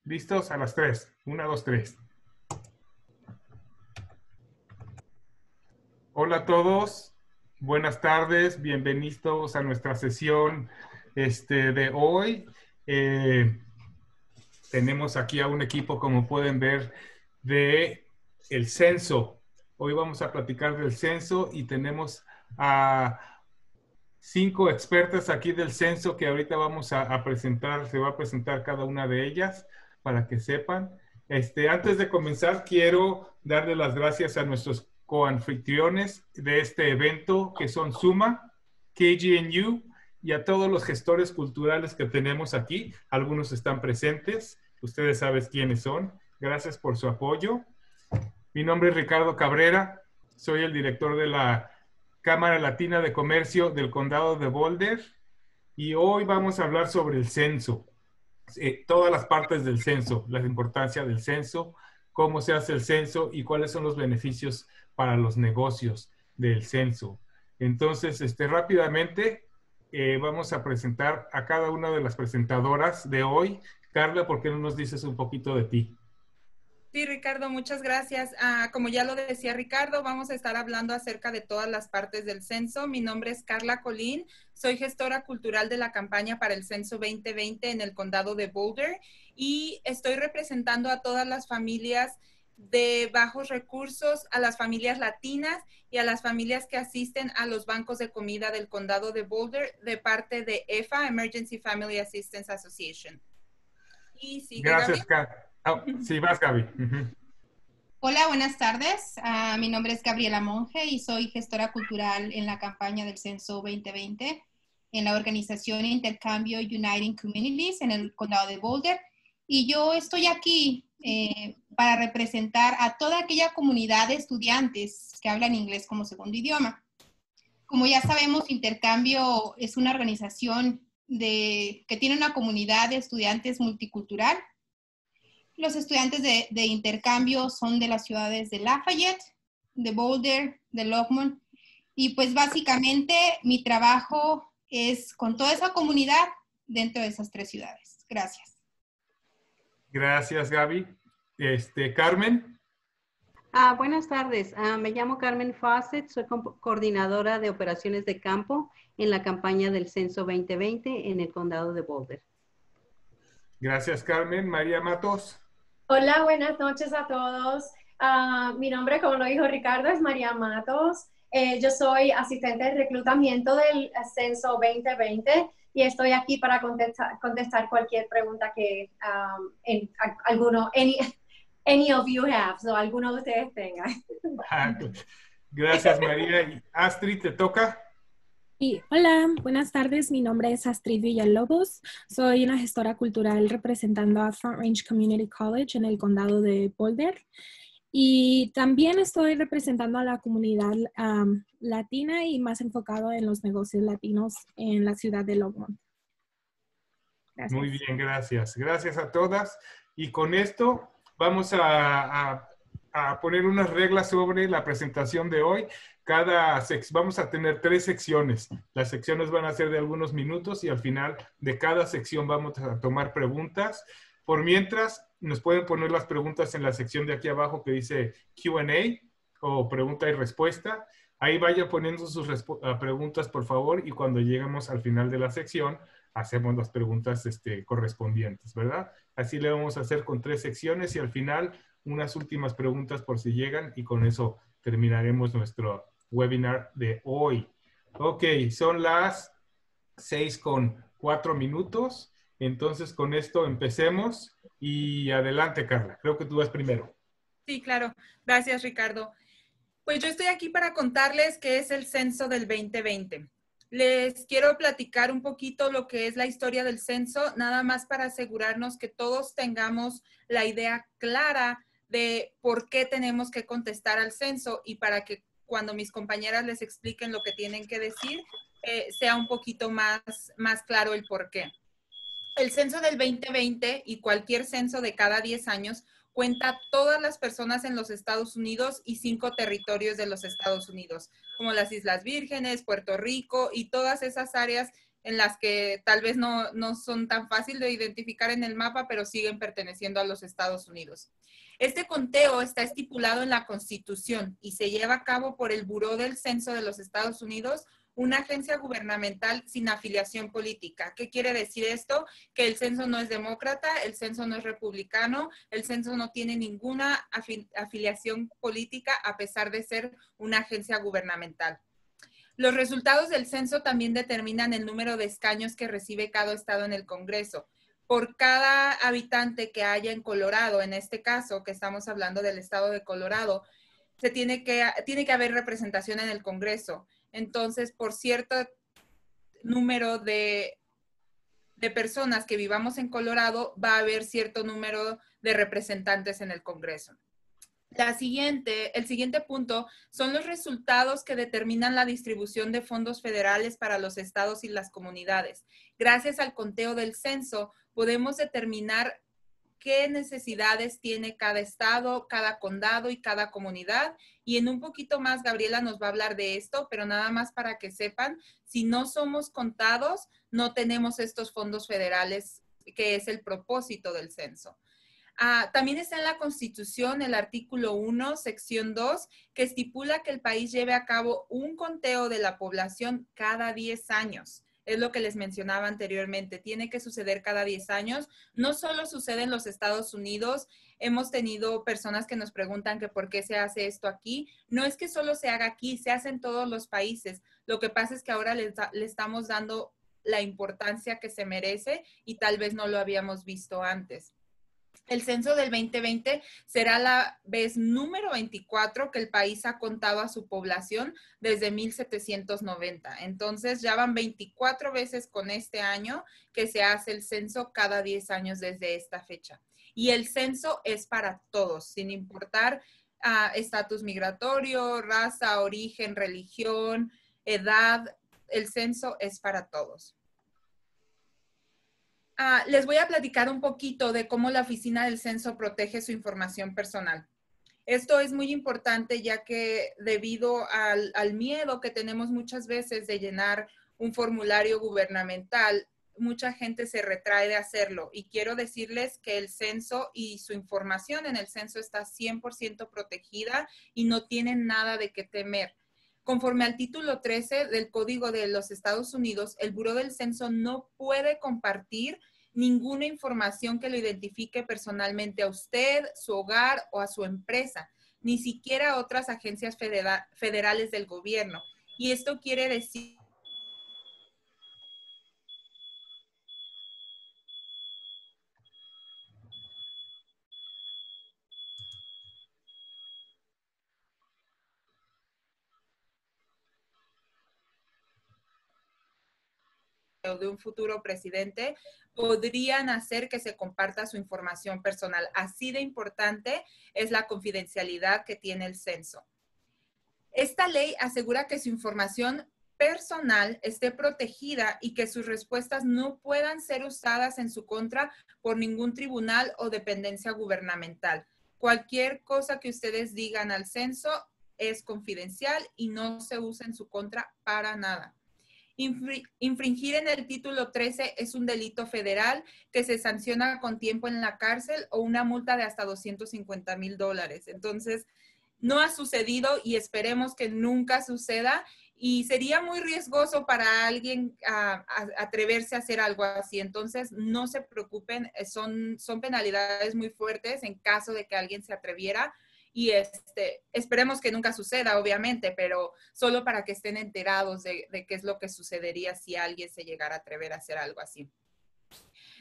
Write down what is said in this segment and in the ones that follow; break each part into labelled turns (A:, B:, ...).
A: ¿Listos? A las 3. 1, 2, 3. Hola a todos. Buenas tardes. Bienvenidos a nuestra sesión de hoy. Tenemos aquí a un equipo, como pueden ver, de el censo. Hoy vamos a platicar del censo y tenemos a 5 expertas aquí del censo que ahorita vamos a presentar. Se va a presentar cada una de ellas para que sepan. Antes de comenzar, quiero darle las gracias a nuestros coanfitriones de este evento, que son Suma, KGNU, y a todos los gestores culturales que tenemos aquí. Algunos están presentes. Ustedes saben quiénes son. Gracias por su apoyo. Mi nombre es Ricardo Cabrera. Soy el director de la Cámara Latina de Comercio del Condado de Boulder. Y hoy vamos a hablar sobre el censo. Todas las partes del censo, la importancia del censo, cómo se hace el censo y cuáles son los beneficios para los negocios del censo. Entonces, rápidamente vamos a presentar a cada una de las presentadoras de hoy. Carla, ¿por qué no nos dices un poquito de ti?
B: Sí, Ricardo, muchas gracias. Como ya lo decía Ricardo, vamos a estar hablando acerca de todas las partes del censo. Mi nombre es Carla Colín, soy gestora cultural de la campaña para el Censo 2020 en el condado de Boulder y estoy representando a todas las familias de bajos recursos, a las familias latinas y a las familias que asisten a los bancos de comida del condado de Boulder de parte de EFA, Emergency Family Assistance Association. Y sigue
A: Gracias,
B: Gabriel.
A: sí, vas, Gaby.
C: Hola, buenas tardes. Mi nombre es Gabriela Monge y soy gestora cultural en la campaña del Censo 2020 en la organización Intercambio Uniting Communities en el condado de Boulder. Y yo estoy aquí para representar a toda aquella comunidad de estudiantes que hablan inglés como segundo idioma. Como ya sabemos, Intercambio es una organización que tiene una comunidad de estudiantes multicultural. Los estudiantes de intercambio son de las ciudades de Lafayette, de Boulder, de Longmont. Y pues básicamente mi trabajo es con toda esa comunidad dentro de esas 3 ciudades. Gracias.
A: Gracias, Gaby. Carmen.
D: Buenas tardes. Me llamo Carmen Fawcett, soy coordinadora de operaciones de campo en la campaña del Censo 2020 en el condado de Boulder.
A: Gracias, Carmen. María Matos.
E: Hola, buenas noches a todos. Mi nombre, como lo dijo Ricardo, es María Matos. Yo soy asistente de reclutamiento del Censo 2020 y estoy aquí para contestar cualquier pregunta que any of you have, so alguno de ustedes tenga.
A: Gracias, María. Y Astrid, ¿te toca?
F: Y hola, buenas tardes. Mi nombre es Astrid Villalobos. Soy una gestora cultural representando a Front Range Community College en el condado de Boulder. Y también estoy representando a la comunidad latina y más enfocado en los negocios latinos en la ciudad de Longmont. Gracias.
A: Muy bien, gracias. Gracias a todas. Y con esto vamos a poner unas reglas sobre la presentación de hoy. Vamos a tener 3 secciones. Las secciones van a ser de algunos minutos y al final de cada sección vamos a tomar preguntas. Por mientras, nos pueden poner las preguntas en la sección de aquí abajo que dice Q&A o pregunta y respuesta. Ahí vayan poniendo sus preguntas, por favor, y cuando lleguemos al final de la sección, hacemos las preguntas correspondientes, ¿verdad? Así le vamos a hacer con 3 secciones y al final unas últimas preguntas por si llegan y con eso terminaremos nuestro webinar de hoy. Ok, son las 6:04. Entonces, con esto empecemos y adelante, Carla. Creo que tú vas primero.
B: Sí, claro. Gracias, Ricardo. Pues yo estoy aquí para contarles qué es el censo del 2020. Les quiero platicar un poquito lo que es la historia del censo, nada más para asegurarnos que todos tengamos la idea clara de por qué tenemos que contestar al censo y para que cuando mis compañeras les expliquen lo que tienen que decir, sea un poquito más claro el por qué. El censo del 2020 y cualquier censo de cada 10 años cuenta todas las personas en los Estados Unidos y 5 territorios de los Estados Unidos, como las Islas Vírgenes, Puerto Rico y todas esas áreas en las que tal vez no son tan fáciles de identificar en el mapa, pero siguen perteneciendo a los Estados Unidos. Este conteo está estipulado en la Constitución y se lleva a cabo por el Buró del Censo de los Estados Unidos, una agencia gubernamental sin afiliación política. ¿Qué quiere decir esto? Que el censo no es demócrata, el censo no es republicano, el censo no tiene ninguna afiliación política a pesar de ser una agencia gubernamental. Los resultados del censo también determinan el número de escaños que recibe cada estado en el Congreso. Por cada habitante que haya en Colorado, en este caso que estamos hablando del estado de Colorado, tiene que haber representación en el Congreso. Entonces, por cierto número de personas que vivamos en Colorado, va a haber cierto número de representantes en el Congreso. El siguiente punto son los resultados que determinan la distribución de fondos federales para los estados y las comunidades. Gracias al conteo del censo, podemos determinar qué necesidades tiene cada estado, cada condado y cada comunidad. Y en un poquito más, Gabriela nos va a hablar de esto, pero nada más para que sepan, si no somos contados, no tenemos estos fondos federales, que es el propósito del censo. También está en la Constitución el artículo 1, sección 2, que estipula que el país lleve a cabo un conteo de la población cada 10 años. Es lo que les mencionaba anteriormente, tiene que suceder cada 10 años. No solo sucede en los Estados Unidos, hemos tenido personas que nos preguntan que por qué se hace esto aquí. No es que solo se haga aquí, se hace en todos los países. Lo que pasa es que ahora le estamos dando la importancia que se merece y tal vez no lo habíamos visto antes. El censo del 2020 será la vez número 24 que el país ha contado a su población desde 1790. Entonces ya van 24 veces con este año que se hace el censo cada 10 años desde esta fecha. Y el censo es para todos, sin importar estatus migratorio, raza, origen, religión, edad. El censo es para todos. Les voy a platicar un poquito de cómo la Oficina del Censo protege su información personal. Esto es muy importante ya que debido al miedo que tenemos muchas veces de llenar un formulario gubernamental, mucha gente se retrae de hacerlo. Y quiero decirles que el censo y su información en el censo está 100% protegida y no tienen nada de qué temer. Conforme al título 13 del Código de los Estados Unidos, el Buró del Censo no puede compartir ninguna información que lo identifique personalmente a usted, su hogar o a su empresa, ni siquiera a otras agencias federales del gobierno. Y esto quiere decir o de un futuro presidente podrían hacer que se comparta su información personal. Así de importante es la confidencialidad que tiene el censo. Esta ley asegura que su información personal esté protegida y que sus respuestas no puedan ser usadas en su contra por ningún tribunal o dependencia gubernamental. Cualquier cosa que ustedes digan al censo es confidencial y no se usa en su contra para nada. Infringir en el título 13 es un delito federal que se sanciona con tiempo en la cárcel o una multa de hasta $250,000. Entonces, no ha sucedido y esperemos que nunca suceda. Y sería muy riesgoso para alguien atreverse a hacer algo así. Entonces, no se preocupen, son penalidades muy fuertes en caso de que alguien se atreviera. Y esperemos que nunca suceda, obviamente, pero solo para que estén enterados de qué es lo que sucedería si alguien se llegara a atrever a hacer algo así.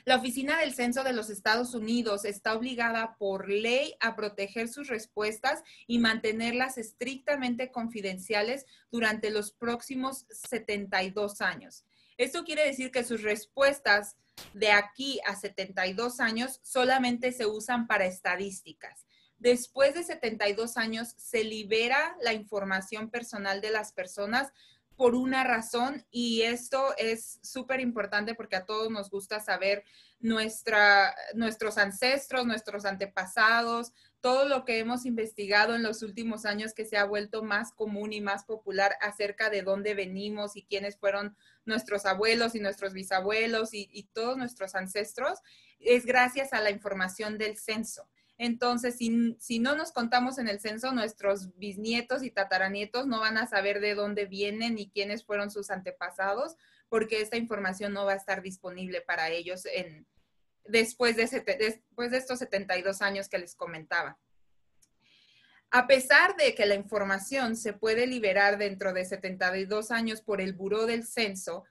B: La Oficina del Censo de los Estados Unidos está obligada por ley a proteger sus respuestas y mantenerlas estrictamente confidenciales durante los próximos 72 años. Esto quiere decir que sus respuestas de aquí a 72 años solamente se usan para estadísticas. Después de 72 años se libera la información personal de las personas por una razón y esto es súper importante porque a todos nos gusta saber nuestros ancestros, nuestros antepasados, todo lo que hemos investigado en los últimos años que se ha vuelto más común y más popular acerca de dónde venimos y quiénes fueron nuestros abuelos y nuestros bisabuelos y todos nuestros ancestros, es gracias a la información del censo. Entonces, si no nos contamos en el censo, nuestros bisnietos y tataranietos no van a saber de dónde vienen y quiénes fueron sus antepasados, porque esta información no va a estar disponible para ellos después de estos 72 años que les comentaba. A pesar de que la información se puede liberar dentro de 72 años por el Buró del Censo,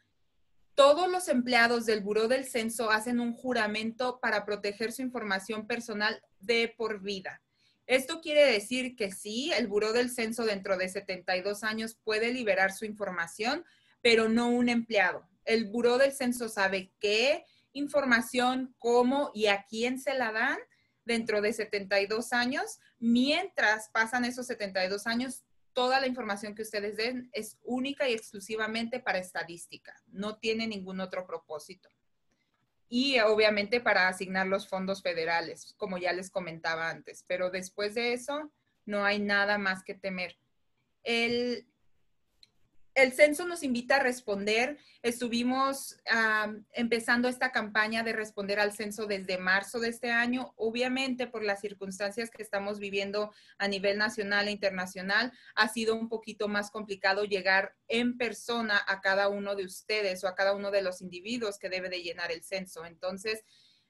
B: todos los empleados del Buró del Censo hacen un juramento para proteger su información personal de por vida. Esto quiere decir que sí, el Buró del Censo dentro de 72 años puede liberar su información, pero no un empleado. El Buró del Censo sabe qué información, cómo y a quién se la dan dentro de 72 años. Mientras pasan esos 72 años, toda la información que ustedes den es única y exclusivamente para estadística. No tiene ningún otro propósito. Y obviamente para asignar los fondos federales, como ya les comentaba antes. Pero después de eso, no hay nada más que temer. El censo nos invita a responder. Estuvimos empezando esta campaña de responder al censo desde marzo de este año. Obviamente, por las circunstancias que estamos viviendo a nivel nacional e internacional, ha sido un poquito más complicado llegar en persona a cada uno de ustedes o a cada uno de los individuos que debe de llenar el censo. Entonces,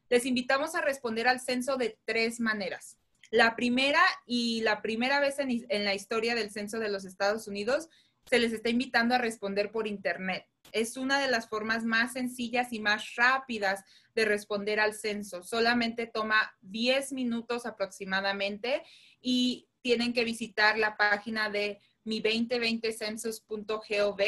B: les invitamos a responder al censo de 3 maneras. La primera, y la primera vez en la historia del censo de los Estados Unidos, se les está invitando a responder por internet. Es una de las formas más sencillas y más rápidas de responder al censo. Solamente toma 10 minutos aproximadamente y tienen que visitar la página de mi2020census.gov.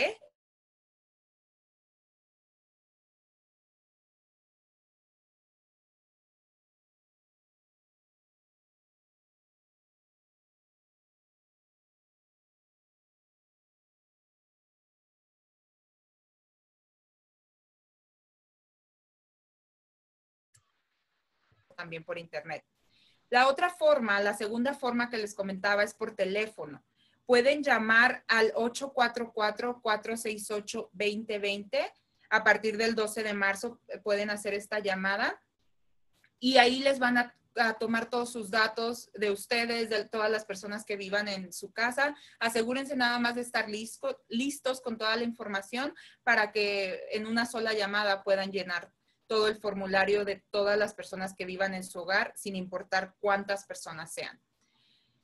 B: También por internet. La otra forma, la segunda forma que les comentaba es por teléfono. Pueden llamar al 844-468-2020. A partir del 12 de marzo pueden hacer esta llamada y ahí les van a tomar todos sus datos de ustedes, de todas las personas que vivan en su casa. Asegúrense nada más de estar listos con toda la información para que en una sola llamada puedan llenar todo el formulario de todas las personas que vivan en su hogar, sin importar cuántas personas sean.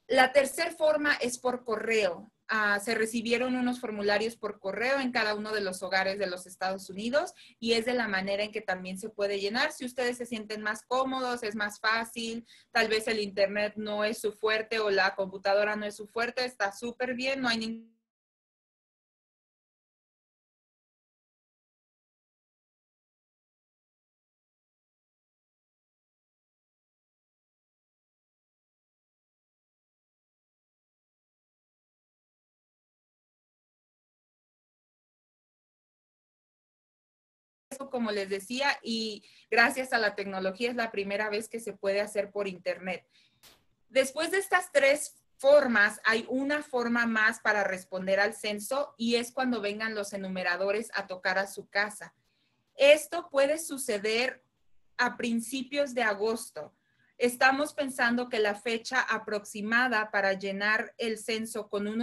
B: La tercera forma es por correo. Se recibieron unos formularios por correo en cada uno de los hogares de los Estados Unidos y es de la manera en que también se puede llenar. Si ustedes se sienten más cómodos, es más fácil, tal vez el internet no es su fuerte o la computadora no es su fuerte, está súper bien, no hay ningún como les decía, y gracias a la tecnología es la primera vez que se puede hacer por internet. Después de estas 3 formas, hay una forma más para responder al censo y es cuando vengan los enumeradores a tocar a su casa. Esto puede suceder a principios de agosto. Estamos pensando que la fecha aproximada para llenar el censo con un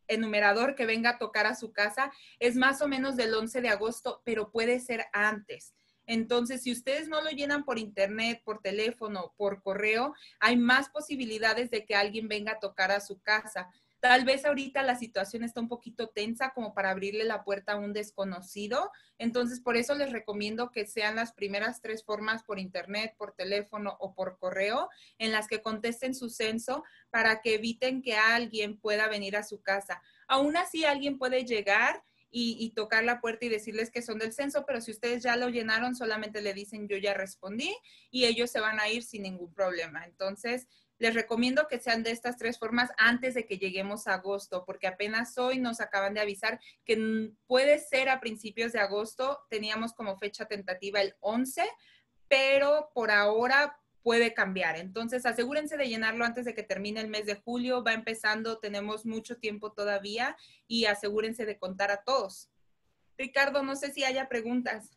B: enumerador que venga a tocar a su casa es más o menos del 11 de agosto, pero puede ser antes. Entonces, si ustedes no lo llenan por internet, por teléfono, por correo, hay más posibilidades de que alguien venga a tocar a su casa. Tal vez ahorita la situación está un poquito tensa como para abrirle la puerta a un desconocido. Entonces, por eso les recomiendo que sean las primeras 3 formas por internet, por teléfono o por correo en las que contesten su censo para que eviten que alguien pueda venir a su casa. Aún así, alguien puede llegar y tocar la puerta y decirles que son del censo, pero si ustedes ya lo llenaron, solamente le dicen yo ya respondí y ellos se van a ir sin ningún problema. Entonces, les recomiendo que sean de estas 3 formas antes de que lleguemos a agosto, porque apenas hoy nos acaban de avisar que puede ser a principios de agosto. Teníamos como fecha tentativa el 11, pero por ahora puede cambiar. Entonces, asegúrense de llenarlo antes de que termine el mes de julio. Va empezando, tenemos mucho tiempo todavía y asegúrense de contar a todos. Ricardo, no sé si haya preguntas.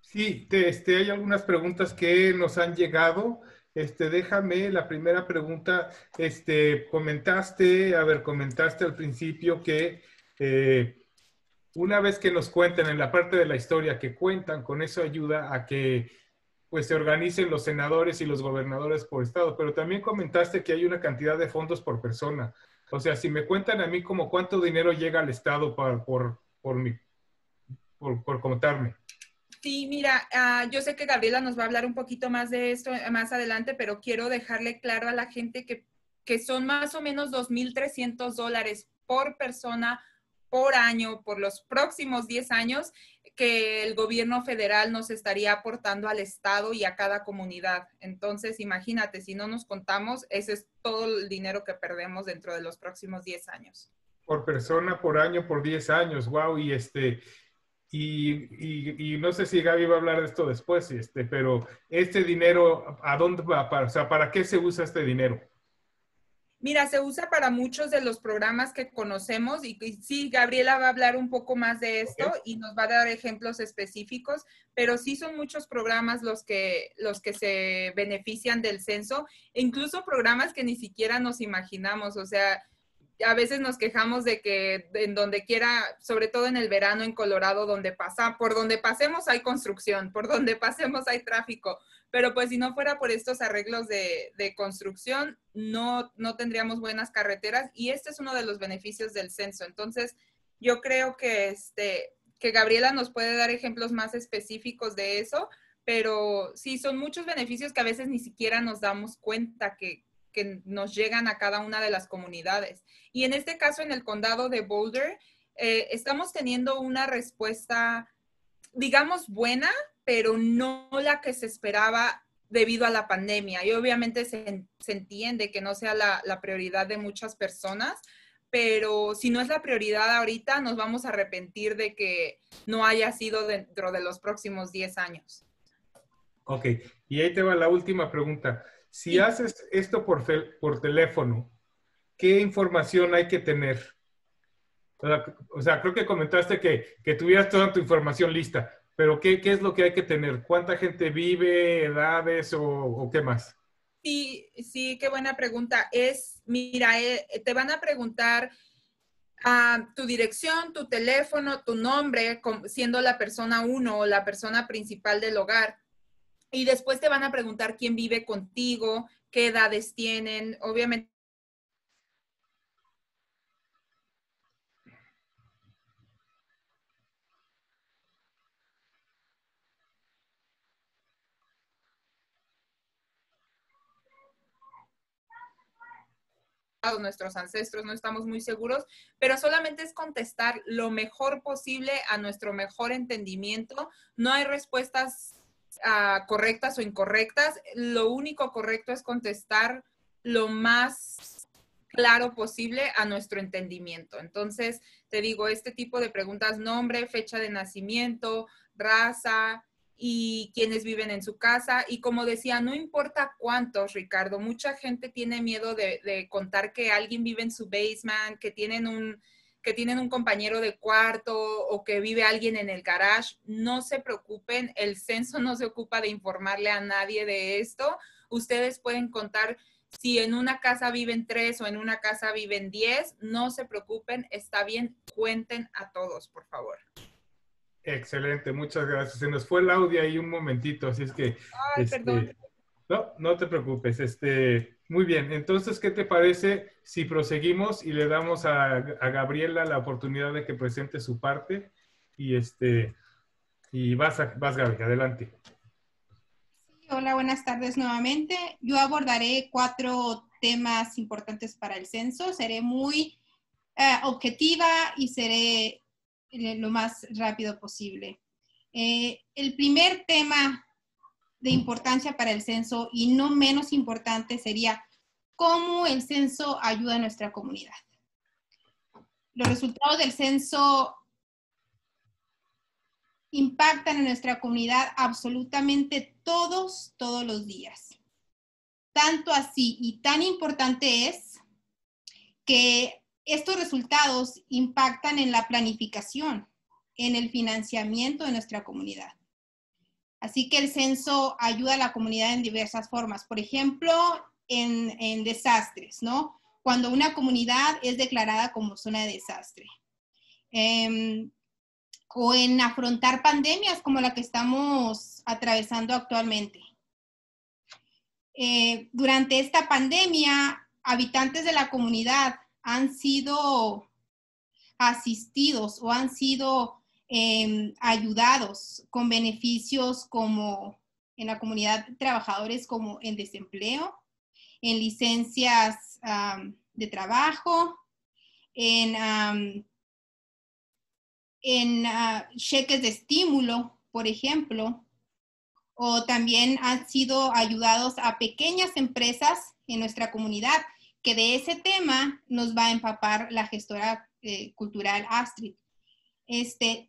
A: Sí, hay algunas preguntas que nos han llegado. Déjame la primera pregunta. Comentaste al principio que una vez que nos cuenten en la parte de la historia que cuentan, con eso ayuda a que pues se organicen los senadores y los gobernadores por estado, pero también comentaste que hay una cantidad de fondos por persona. O sea, si me cuentan a mí como cuánto dinero llega al estado por contarme.
B: Sí, mira, yo sé que Gabriela nos va a hablar un poquito más de esto más adelante, pero quiero dejarle claro a la gente que son más o menos $2,300 por persona por año por los próximos 10 años que el gobierno federal nos estaría aportando al estado y a cada comunidad. Entonces, imagínate, si no nos contamos, ese es todo el dinero que perdemos dentro de los próximos 10 años.
A: Por persona, por año, por 10 años, wow, y no sé si Gaby va a hablar de esto después, pero este dinero, ¿a dónde va? O sea, ¿para qué se usa este dinero?
B: Mira, se usa para muchos de los programas que conocemos y sí, Gabriela va a hablar un poco más de esto y nos va a dar ejemplos específicos, pero sí son muchos programas los que se benefician del censo, e incluso programas que ni siquiera nos imaginamos, o sea, a veces nos quejamos de que en donde quiera, sobre todo en el verano en Colorado, por donde pasemos hay construcción, por donde pasemos hay tráfico, pero pues si no fuera por estos arreglos de construcción, no tendríamos buenas carreteras y este es uno de los beneficios del censo. Entonces, yo creo que Gabriela nos puede dar ejemplos más específicos de eso, pero sí, son muchos beneficios que a veces ni siquiera nos damos cuenta que nos llegan a cada una de las comunidades. Y en este caso, en el condado de Boulder, estamos teniendo una respuesta, digamos, buena, pero no la que se esperaba debido a la pandemia. Y obviamente se entiende que no sea la prioridad de muchas personas, pero si no es la prioridad ahorita, nos vamos a arrepentir de que no haya sido dentro de los próximos 10 años.
A: Ok, y ahí te va la última pregunta. Si
B: Sí.
A: haces esto por teléfono, ¿qué información hay que tener? O sea, creo que comentaste que tuvieras toda tu información lista, pero ¿qué es lo que hay que tener? ¿Cuánta gente vive, edades o qué más?
B: Sí, qué buena pregunta. Mira, te van a preguntar tu dirección, tu teléfono, tu nombre, siendo la persona 1 o la persona principal del hogar. Y después te van a preguntar quién vive contigo, qué edades tienen. Obviamente, nuestros ancestros, no estamos muy seguros, pero solamente es contestar lo mejor posible a nuestro mejor entendimiento. No hay respuestas correctas o incorrectas. Lo único correcto es contestar lo más claro posible a nuestro entendimiento. Entonces, te digo, este tipo de preguntas: nombre, fecha de nacimiento, raza y quiénes viven en su casa. Y como decía, no importa cuántos, Ricardo, mucha gente tiene miedo de contar que alguien vive en su basement, que tienen un compañero de cuarto o que vive alguien en el garage. No se preocupen, el censo no se ocupa de informarle a nadie de esto. Ustedes pueden contar si en una casa viven 3 o en una casa viven 10, no se preocupen, está bien, cuenten a todos, por favor.
A: Excelente, muchas gracias. Se nos fue el audio ahí un momentito, así es que...
B: Ay, perdón.
A: No te preocupes. Muy bien, entonces, ¿qué te parece si proseguimos y le damos a Gabriela la oportunidad de que presente su parte? Y vas Gaby, adelante.
C: Sí, hola, buenas tardes nuevamente. Yo abordaré 4 temas importantes para el censo. Seré muy objetiva y seré lo más rápido posible. El primer tema de importancia para el censo y no menos importante sería cómo el censo ayuda a nuestra comunidad. Los resultados del censo impactan en nuestra comunidad absolutamente todos los días. Tanto así y tan importante es que estos resultados impactan en la planificación, en el financiamiento de nuestra comunidad. Así que el censo ayuda a la comunidad en diversas formas. Por ejemplo, en desastres, ¿no? Cuando una comunidad es declarada como zona de desastre. O en afrontar pandemias como la que estamos atravesando actualmente. Durante esta pandemia, habitantes de la comunidad han sido asistidos o han sido ayudados con beneficios como en la comunidad de trabajadores como en desempleo, en licencias de trabajo, en cheques de estímulo, por ejemplo, o también han sido ayudados a pequeñas empresas en nuestra comunidad, que de ese tema nos va a empapar la gestora cultural Astrid.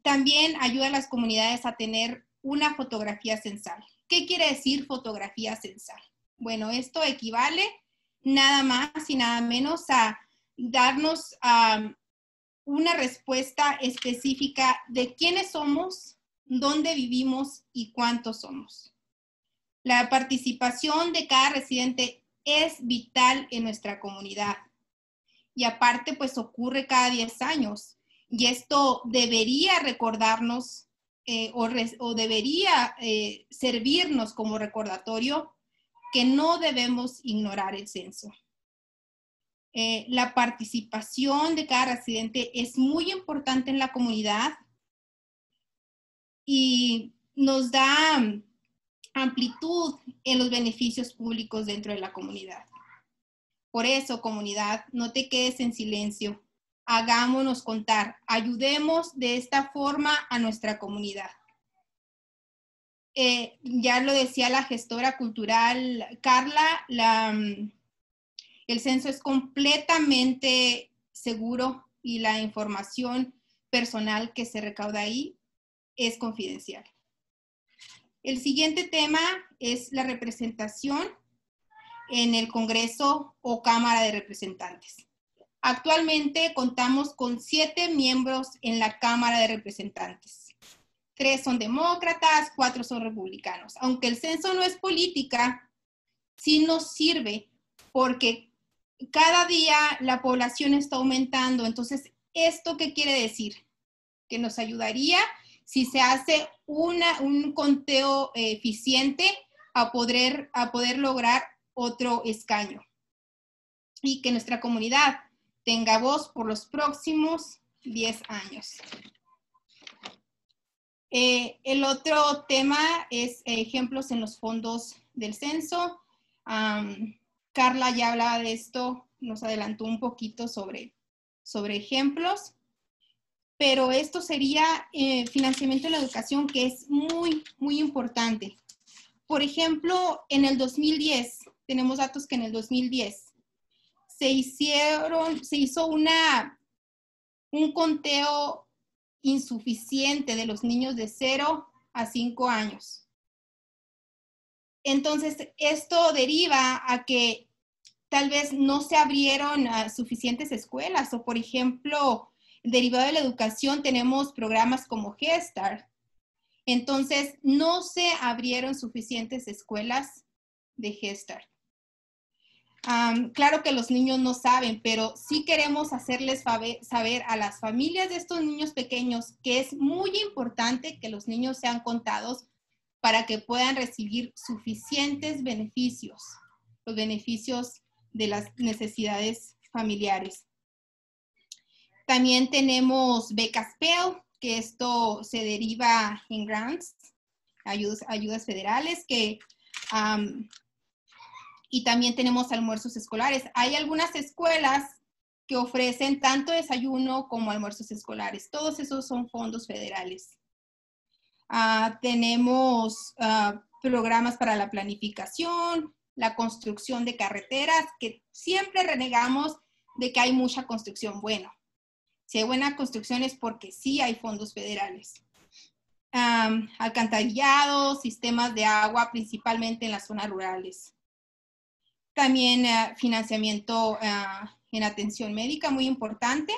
C: También ayuda a las comunidades a tener una fotografía censal. ¿Qué quiere decir fotografía censal? Bueno, esto equivale nada más y nada menos a darnos una respuesta específica de quiénes somos, dónde vivimos y cuántos somos. La participación de cada residente es vital en nuestra comunidad. Y aparte, pues ocurre cada 10 años. Y esto debería recordarnos o debería servirnos como recordatorio que no debemos ignorar el censo. La participación de cada residente es muy importante en la comunidad y nos da amplitud en los beneficios públicos dentro de la comunidad. Por eso, comunidad, no te quedes en silencio. Hagámonos contar. Ayudemos de esta forma a nuestra comunidad. Ya lo decía la gestora cultural Carla, el censo es completamente seguro y la información personal que se recauda ahí es confidencial. El siguiente tema es la representación en el Congreso o Cámara de Representantes. Actualmente contamos con 7 miembros en la Cámara de Representantes. 3 son demócratas, 4 son republicanos. Aunque el censo no es política, sí nos sirve porque cada día la población está aumentando. Entonces, ¿esto qué quiere decir? Que nos ayudaría si se hace un conteo eficiente a poder lograr otro escaño y que nuestra comunidad tenga voz por los próximos 10 años. El otro tema es ejemplos en los fondos del censo. Carla ya hablaba de esto, nos adelantó un poquito sobre ejemplos, pero esto sería financiamiento de la educación, que es muy, muy importante. Por ejemplo, en el 2010, tenemos datos que en el 2010 se hizo un conteo insuficiente de los niños de 0 a 5 años. Entonces, esto deriva a que tal vez no se abrieron suficientes escuelas o, por ejemplo, derivado de la educación tenemos programas como Head Start. Entonces, no se abrieron suficientes escuelas de Head Start. Claro que los niños no saben, pero sí queremos hacerles saber a las familias de estos niños pequeños que es muy importante que los niños sean contados para que puedan recibir suficientes beneficios, los beneficios de las necesidades familiares. También tenemos becas Pell, que esto se deriva en grants, ayudas federales, y también tenemos almuerzos escolares. Hay algunas escuelas que ofrecen tanto desayuno como almuerzos escolares. Todos esos son fondos federales. Tenemos programas para la planificación, la construcción de carreteras, que siempre renegamos de que hay mucha construcción. Bueno, si hay buena construcción es porque sí hay fondos federales. alcantarillados, sistemas de agua, principalmente en las zonas rurales. También financiamiento en atención médica, muy importante,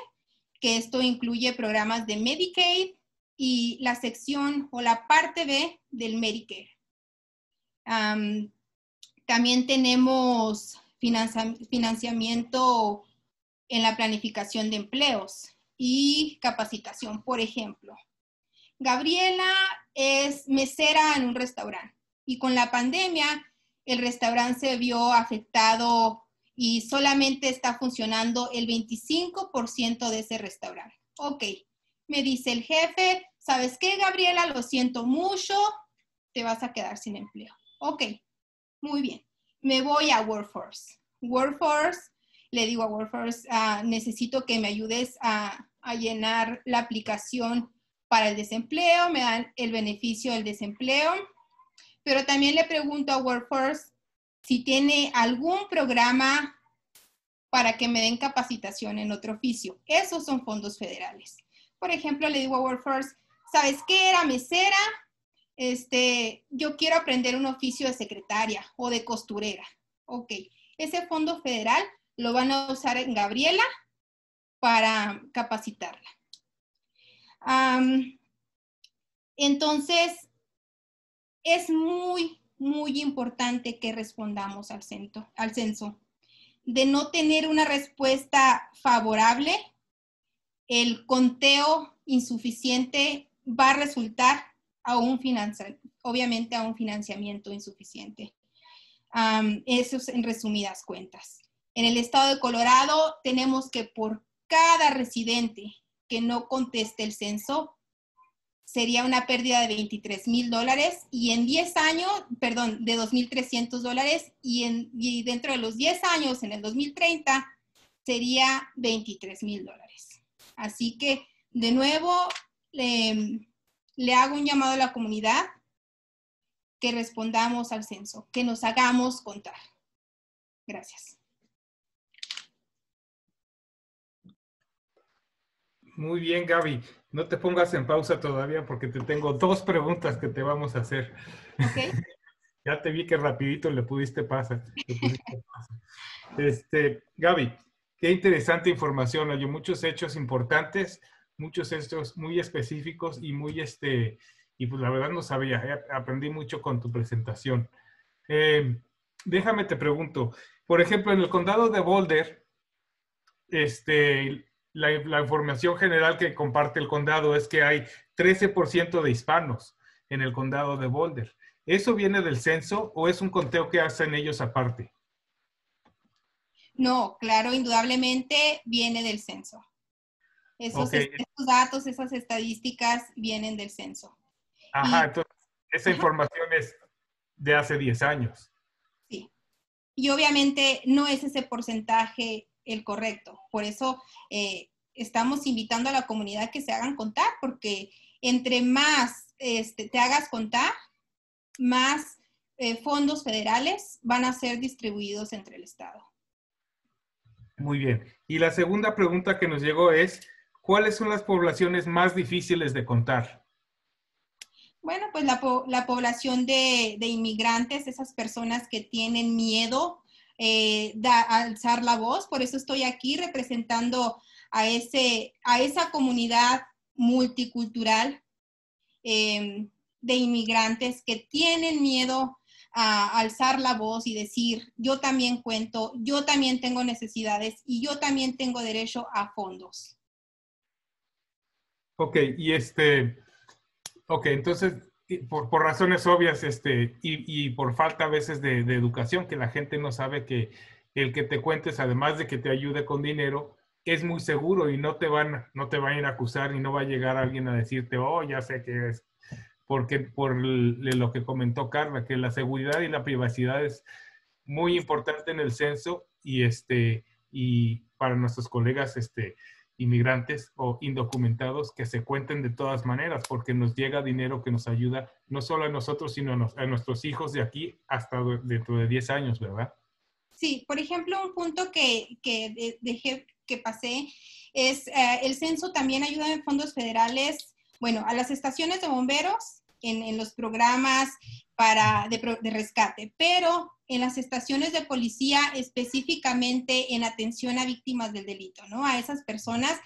C: que esto incluye programas de Medicaid y la sección o la parte B del Medicare. También tenemos financiamiento en la planificación de empleos y capacitación. Por ejemplo, Gabriela es mesera en un restaurante y con la pandemia el restaurante se vio afectado y solamente está funcionando el 25% de ese restaurante. Ok, me dice el jefe, ¿sabes qué, Gabriela? Lo siento mucho, te vas a quedar sin empleo. Ok, muy bien. Me voy a Workforce. Workforce, le digo a Workforce, necesito que me ayudes a llenar la aplicación para el desempleo, me dan el beneficio del desempleo, pero también le pregunto a Workforce si tiene algún programa para que me den capacitación en otro oficio. Esos son fondos federales. Por ejemplo, le digo a Workforce, ¿sabes qué? Era mesera, yo quiero aprender un oficio de secretaria o de costurera. Ok, ese fondo federal lo van a usar en Gabriela para capacitarla. Entonces, es muy, muy importante que respondamos al censo. De no tener una respuesta favorable, el conteo insuficiente va a resultar obviamente a un financiamiento insuficiente. Eso es en resumidas cuentas. En el estado de Colorado tenemos que por cada residente que no conteste el censo, sería una pérdida de $23,000 y en 10 años, perdón, de $2,300 y dentro de los 10 años, en el 2030, sería $23,000. Así que, de nuevo, le hago un llamado a la comunidad que respondamos al censo, que nos hagamos contar. Gracias.
A: Muy bien, Gaby. No te pongas en pausa todavía porque te tengo 2 preguntas que te vamos a hacer.
C: Okay.
A: Ya te vi que rapidito le pudiste pasar. Gaby, qué interesante información. Hay muchos hechos importantes, muchos hechos muy específicos y muy, y pues la verdad no sabía, aprendí mucho con tu presentación. Déjame te pregunto, por ejemplo, en el condado de Boulder, la información general que comparte el condado es que hay 13% de hispanos en el condado de Boulder. ¿Eso viene del censo o es un conteo que hacen ellos aparte?
C: No, claro, indudablemente viene del censo. Esos datos, esas estadísticas vienen del censo.
A: Ajá, entonces esa información es de hace 10 años.
C: Sí. Y obviamente no es ese porcentaje el correcto. Por eso estamos invitando a la comunidad que se hagan contar, porque entre más te hagas contar, más fondos federales van a ser distribuidos entre el estado.
A: Muy bien. Y la segunda pregunta que nos llegó es, ¿cuáles son las poblaciones más difíciles de contar?
C: Bueno, pues la población de inmigrantes, esas personas que tienen miedo a alzar la voz. Por eso estoy aquí representando a esa comunidad multicultural de inmigrantes que tienen miedo a alzar la voz y decir, yo también cuento, yo también tengo necesidades y yo también tengo derecho a fondos.
A: Ok, y entonces, por razones obvias y por falta a veces de educación, que la gente no sabe que el que te cuentes, además de que te ayude con dinero, es muy seguro y no te van a ir a acusar y no va a llegar alguien a decirte, oh, ya sé que es. Porque por lo que comentó Carla, que la seguridad y la privacidad es muy importante en el censo y para nuestros colegas inmigrantes o indocumentados que se cuenten de todas maneras, porque nos llega dinero que nos ayuda no solo a nosotros, sino a nuestros hijos de aquí hasta dentro de 10 años, ¿verdad?
C: Sí, por ejemplo, un punto que dejé que pasé es el censo también ayuda en fondos federales Bueno, a las estaciones de bomberos en los programas de rescate, pero en las estaciones de policía específicamente en atención a víctimas del delito, ¿no? A esas personas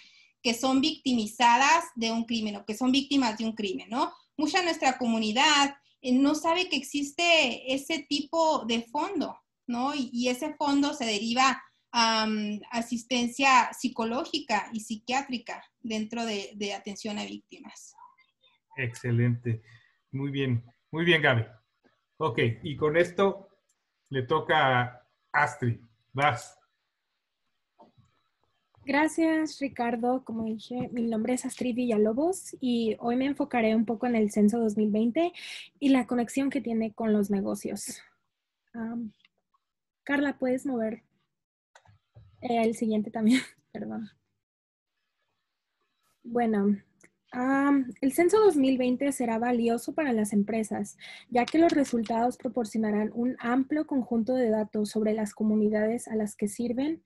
C: que son victimizadas de un crimen o que son víctimas de un crimen, ¿no? Mucha de nuestra comunidad no sabe que existe ese tipo de fondo, ¿no? Y ese fondo se deriva a asistencia psicológica y psiquiátrica dentro de atención a víctimas.
A: Excelente. Muy bien, Gaby. Ok, y con esto le toca a Astrid. Vas.
F: Gracias, Ricardo. Como dije, mi nombre es Astrid Villalobos y hoy me enfocaré un poco en el censo 2020 y la conexión que tiene con los negocios. Carla, ¿puedes mover el siguiente también? Perdón. Bueno, el censo 2020 será valioso para las empresas, ya que los resultados proporcionarán un amplio conjunto de datos sobre las comunidades a las que sirven,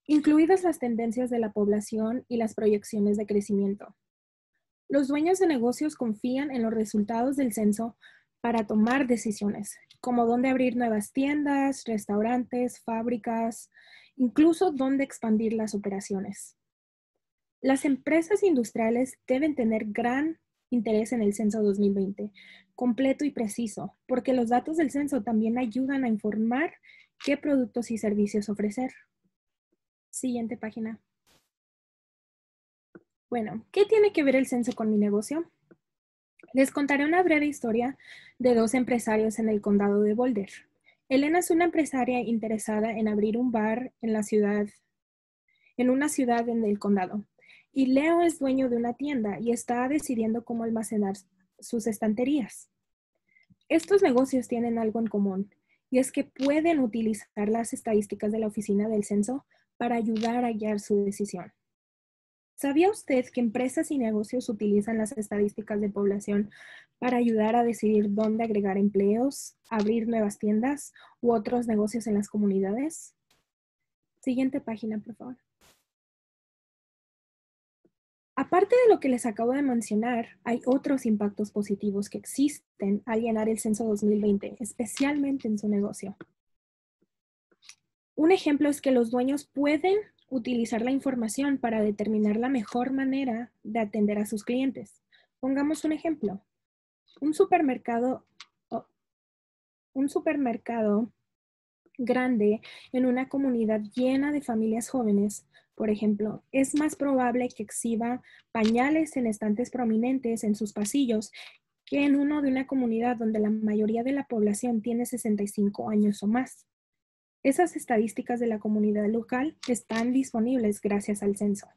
F: incluidas las tendencias de la población y las proyecciones de crecimiento. Los dueños de negocios confían en los resultados del censo para tomar decisiones, como dónde abrir nuevas tiendas, restaurantes, fábricas, incluso dónde expandir las operaciones. Las empresas industriales deben tener gran interés en el censo 2020, completo y preciso, porque los datos del censo también ayudan a informar qué productos y servicios ofrecer. Siguiente página. Bueno, ¿qué tiene que ver el censo con mi negocio? Les contaré una breve historia de dos empresarios en el condado de Boulder. Elena es una empresaria interesada en abrir un bar en una ciudad en el condado. Y Leo es dueño de una tienda y está decidiendo cómo almacenar sus estanterías. Estos negocios tienen algo en común, y es que pueden utilizar las estadísticas de la oficina del censo para ayudar a guiar su decisión. ¿Sabía usted que empresas y negocios utilizan las estadísticas de población para ayudar a decidir dónde agregar empleos, abrir nuevas tiendas u otros negocios en las comunidades? Siguiente página, por favor. Aparte de lo que les acabo de mencionar, hay otros impactos positivos que existen al llenar el censo 2020, especialmente en su negocio. Un ejemplo es que los dueños pueden utilizar la información para determinar la mejor manera de atender a sus clientes. Pongamos un ejemplo. Un supermercado grande en una comunidad llena de familias jóvenes, por ejemplo, es más probable que exhiba pañales en estantes prominentes en sus pasillos que en uno de una comunidad donde la mayoría de la población tiene 65 años o más. Esas estadísticas de la comunidad local están disponibles gracias al censo.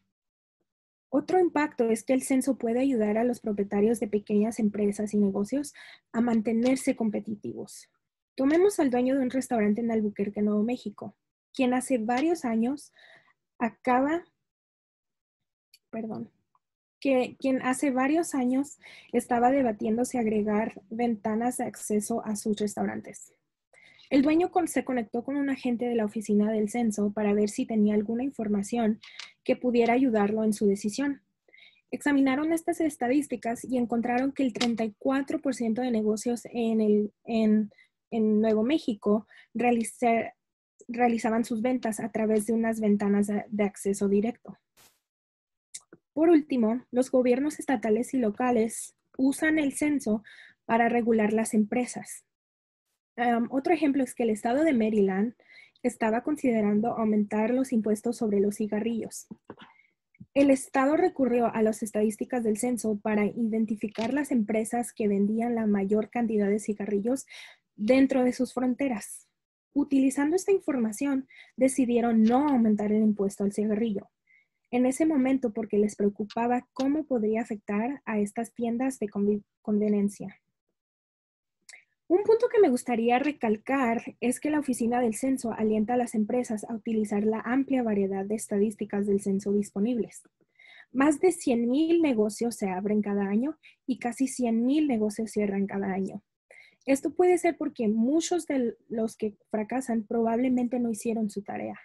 F: Otro impacto es que el censo puede ayudar a los propietarios de pequeñas empresas y negocios a mantenerse competitivos. Tomemos al dueño de un restaurante en Albuquerque, Nuevo México, quien hace varios años estaba debatiendo si agregar ventanas de acceso a sus restaurantes. El dueño se conectó con un agente de la oficina del censo para ver si tenía alguna información que pudiera ayudarlo en su decisión. Examinaron estas estadísticas y encontraron que el 34% de negocios en Nuevo México realizaban sus ventas a través de unas ventanas de acceso directo. Por último, los gobiernos estatales y locales usan el censo para regular las empresas. Otro ejemplo es que el estado de Maryland estaba considerando aumentar los impuestos sobre los cigarrillos. El estado recurrió a las estadísticas del censo para identificar las empresas que vendían la mayor cantidad de cigarrillos dentro de sus fronteras. Utilizando esta información, decidieron no aumentar el impuesto al cigarrillo. En ese momento, porque les preocupaba cómo podría afectar a estas tiendas de conveniencia. Un punto que me gustaría recalcar es que la oficina del censo alienta a las empresas a utilizar la amplia variedad de estadísticas del censo disponibles. Más de 100,000 negocios se abren cada año y casi 100,000 negocios cierran cada año. Esto puede ser porque muchos de los que fracasan probablemente no hicieron su tarea.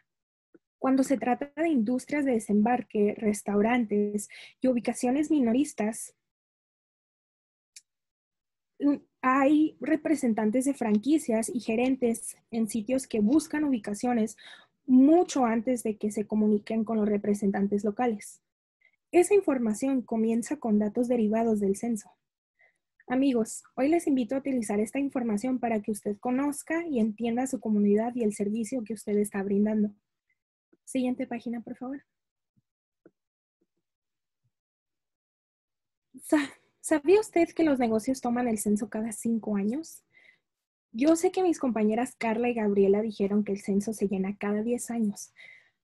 F: Cuando se trata de industrias de desembarque, restaurantes y ubicaciones minoristas, Hay representantes de franquicias y gerentes en sitios que buscan ubicaciones mucho antes de que se comuniquen con los representantes locales. Esa información comienza con datos derivados del censo. Amigos, hoy les invito a utilizar esta información para que usted conozca y entienda su comunidad y el servicio que usted está brindando. Siguiente página, por favor. ¿Sabía usted que los negocios toman el censo cada 5 años? Yo sé que mis compañeras Carla y Gabriela dijeron que el censo se llena cada 10 años,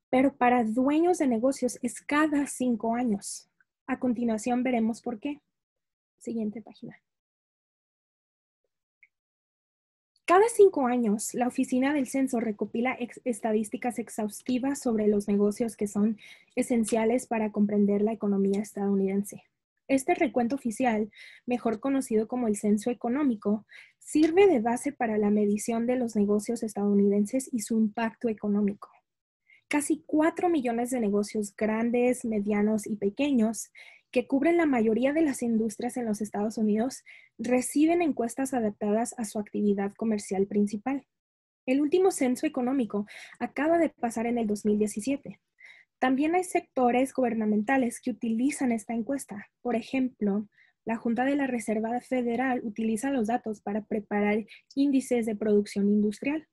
F: pero para dueños de negocios es cada 5 años. A continuación veremos por qué. Siguiente página. Cada 5 años, la Oficina del Censo recopila estadísticas exhaustivas sobre los negocios que son esenciales para comprender la economía estadounidense. Este recuento oficial, mejor conocido como el censo económico, sirve de base para la medición de los negocios estadounidenses y su impacto económico. Casi 4 millones de negocios grandes, medianos y pequeños, que cubren la mayoría de las industrias en los Estados Unidos, reciben encuestas adaptadas a su actividad comercial principal. El último censo económico acaba de pasar en el 2017. También hay sectores gubernamentales que utilizan esta encuesta. Por ejemplo, la Junta de la Reserva Federal utiliza los datos para preparar índices de producción industrial.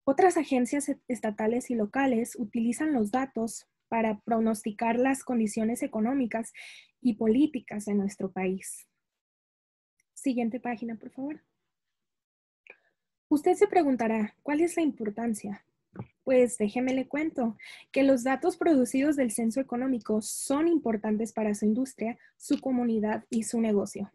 F: Otras agencias estatales y locales utilizan los datos para pronosticar las condiciones económicas y políticas de nuestro país. Siguiente página, por favor. Usted se preguntará, ¿cuál es la importancia? Pues déjeme le cuento que los datos producidos del censo económico son importantes para su industria, su comunidad y su negocio.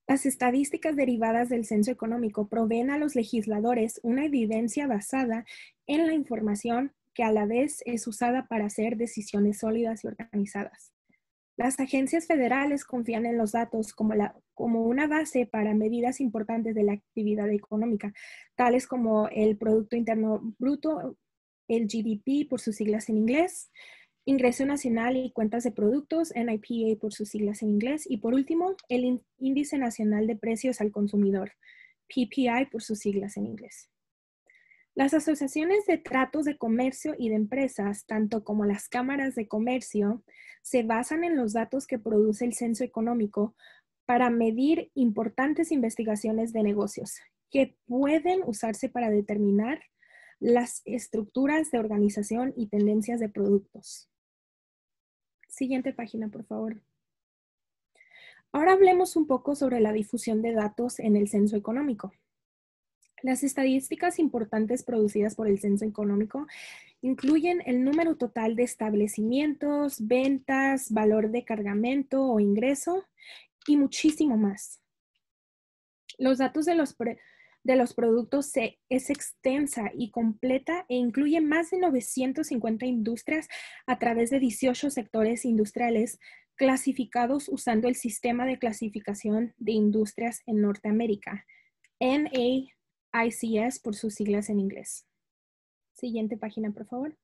F: Las estadísticas derivadas del censo económico proveen a los legisladores una evidencia basada en la información que a la vez es usada para hacer decisiones sólidas y organizadas. Las agencias federales confían en los datos como una base para medidas importantes de la actividad económica, tales como el Producto Interno Bruto, el GDP por sus siglas en inglés, Ingreso Nacional y Cuentas de Productos, NIPA por sus siglas en inglés, y por último, el Índice Nacional de Precios al Consumidor, PPI por sus siglas en inglés. Las asociaciones de tratos de comercio y de empresas, tanto como las cámaras de comercio, se basan en los datos que produce el censo económico para medir importantes investigaciones de negocios que pueden usarse para determinar las estructuras de organización y tendencias de productos. Siguiente página, por favor. Ahora hablemos un poco sobre la difusión de datos en el censo económico. Las estadísticas importantes producidas por el censo económico incluyen el número total de establecimientos, ventas, valor de cargamento o ingreso y muchísimo más. Los datos de los productos es extensa y completa e incluye más de 950 industrias a través de 18 sectores industriales clasificados usando el Sistema de Clasificación de Industrias en Norteamérica, NAICS por sus siglas en inglés. Siguiente página, por favor.